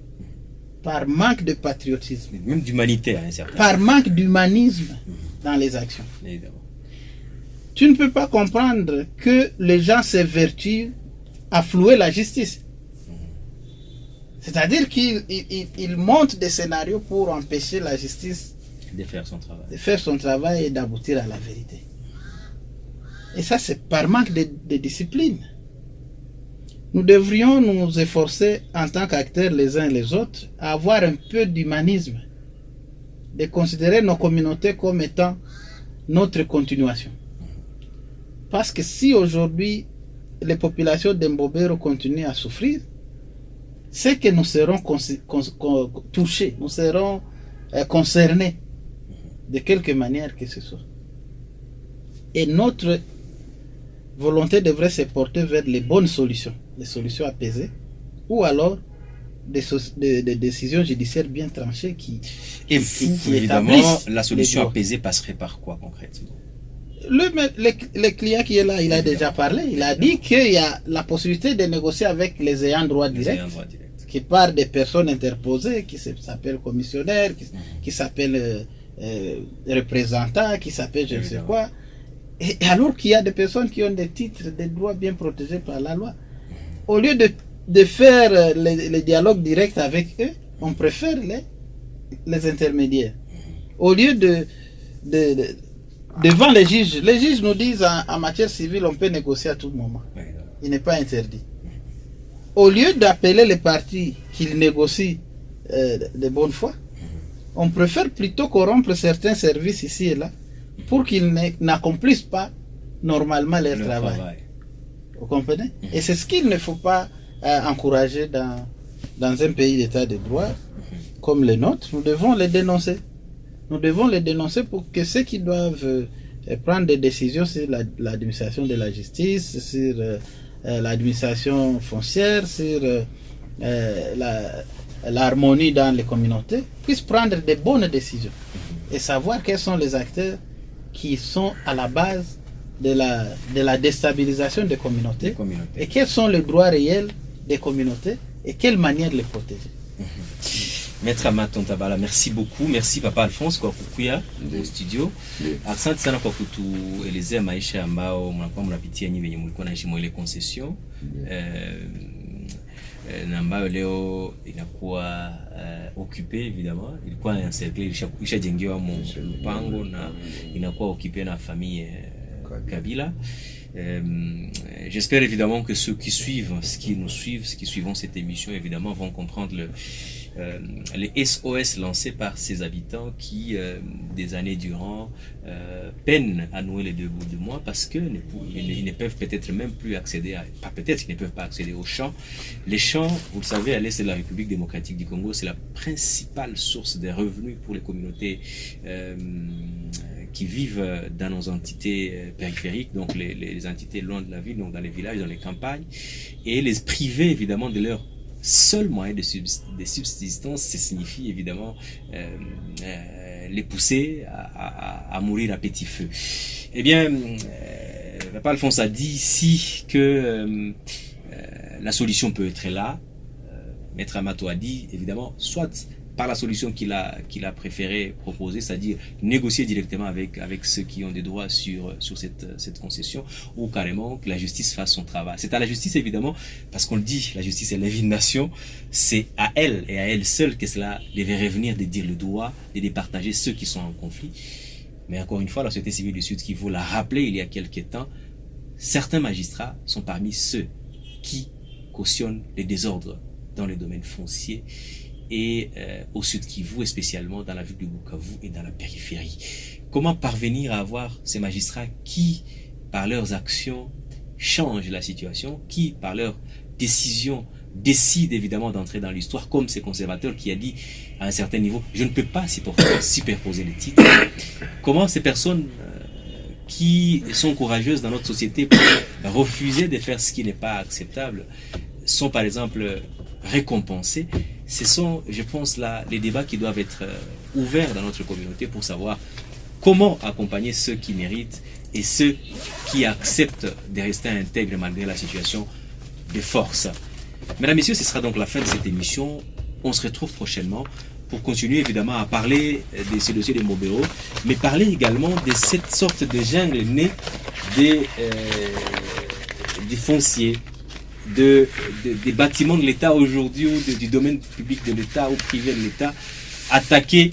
par manque de patriotisme, même d'humanité, par manque d'humanisme dans les actions. Tu ne peux pas comprendre que les gens s'évertuent à flouer la justice. C'est-à-dire qu'ils montent des scénarios pour empêcher la justice de faire son travail et d'aboutir à la vérité. Et ça, c'est par manque de discipline. Nous devrions nous efforcer en tant qu'acteurs les uns et les autres à avoir un peu d'humanisme, de considérer nos communautés comme étant notre continuation. Parce que si aujourd'hui les populations d'Mbobero continuent à souffrir, c'est que nous serons touchés, nous serons concernés de quelque manière que ce soit. Et notre volonté devrait se porter vers les bonnes solutions, les solutions apaisées, ou alors des décisions judiciaires bien tranchées qui évidemment, la solution apaisée passerait par quoi concrètement? Le client qui est là, il a déjà parlé. Il a dit qu'il y a la possibilité de négocier avec les ayants droit direct, qui part des personnes interposées, qui s'appellent commissionnaires, qui s'appellent représentants, qui s'appellent je ne sais quoi. Et alors qu'il y a des personnes qui ont des titres, des droits bien protégés par la loi. Au lieu de faire les dialogues directs avec eux, on préfère les intermédiaires. Au lieu devant les juges nous disent en matière civile, on peut négocier à tout moment. Il n'est pas interdit. Au lieu d'appeler les partis qu'ils négocient de bonne foi, on préfère plutôt corrompre certains services ici et là pour qu'ils n'accomplissent pas normalement leur travail. Vous comprenez? Et c'est ce qu'il ne faut pas encourager dans un pays d'état de droit comme le nôtre. Nous devons les dénoncer. Nous devons les dénoncer pour que ceux qui doivent prendre des décisions sur l'administration de la justice, sur l'administration foncière, sur l'harmonie dans les communautés, puissent prendre des bonnes décisions et savoir quels sont les acteurs qui sont à la base de la déstabilisation des communautés et quels sont les droits réels des communautés et quelle manière de les protéger. Maître Amato Ntabala, merci beaucoup. Merci Papa Alphonse kwa kukuya au studio. Asante sana kwa kutuelezea maisha ambao mnakuwa mnapitia nyinyi wenye mlikuwa naishi ile concession. Na ambayo leo inakuwa occupé évidemment, ilikuwa encerclé, ilishajengewa mpango na inakuwa occupé na famille Kabila. J'espère évidemment que ceux qui suivent, ceux qui suivent cette émission évidemment vont comprendre les SOS lancés par ces habitants qui, des années durant, peinent à nouer les deux bouts de moi parce que ils ne peuvent peut-être même plus accéder ils ne peuvent pas accéder aux champs. Les champs, vous le savez, à l'est de la République démocratique du Congo, c'est la principale source des revenus pour les communautés qui vivent dans nos entités périphériques, donc les entités loin de la ville, donc dans les villages, dans les campagnes, et les priver évidemment de leur seul moyen de subsistance, ça signifie évidemment les pousser à mourir à petit feu. Eh bien, Papa Alphonse a dit ici que la solution peut être là. Maître Amato a dit évidemment, soit par la solution qu'il a préféré proposer, c'est-à-dire négocier directement avec ceux qui ont des droits sur cette concession, ou carrément que la justice fasse son travail. C'est à la justice évidemment, parce qu'on le dit, la justice est la vie de nation, c'est à elle et à elle seule que cela devait revenir de dire le droit et de départager ceux qui sont en conflit. Mais encore une fois, la société civile du Sud Kivu l'a rappelé il y a quelques temps, certains magistrats sont parmi ceux qui cautionnent les désordres dans les domaines fonciers et au Sud Kivu, et spécialement dans la ville de Bukavu et dans la périphérie. Comment parvenir à avoir ces magistrats qui, par leurs actions, changent la situation, qui, par leurs décisions, décident évidemment d'entrer dans l'histoire, comme ces conservateurs qui a dit à un certain niveau, je ne peux pas superposer les titres. Comment ces personnes qui sont courageuses dans notre société pour refuser de faire ce qui n'est pas acceptable sont par exemple récompensés. Ce sont, je pense, là, les débats qui doivent être ouverts dans notre communauté pour savoir comment accompagner ceux qui méritent et ceux qui acceptent de rester intègres malgré la situation de force. Mesdames, Messieurs, ce sera donc la fin de cette émission. On se retrouve prochainement pour continuer évidemment à parler de ce dossier de Mobéo, mais parler également de cette sorte de jungle née des fonciers, des bâtiments de l'État aujourd'hui, ou du domaine public de l'État ou privé de l'État, attaqués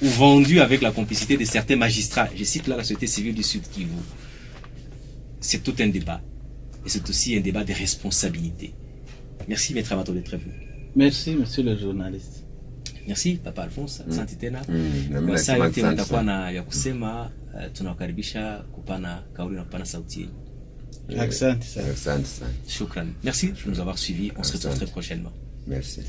ou vendus avec la complicité de certains magistrats. Je cite là la société civile du Sud Kivu. C'est tout un débat. Et c'est aussi un débat de responsabilité. Merci, Maître Amato, d'être venu. Merci, monsieur le journaliste. Merci, Papa Alphonse. Asante tena. Kwa saa yote mtakuwa na ya kusema, tunawakaribisha kupana kauli na kupana sauti yenu. Asante sana. Asante sana. Shukran. Merci de nous avoir suivis. On se retrouve très prochainement. Merci.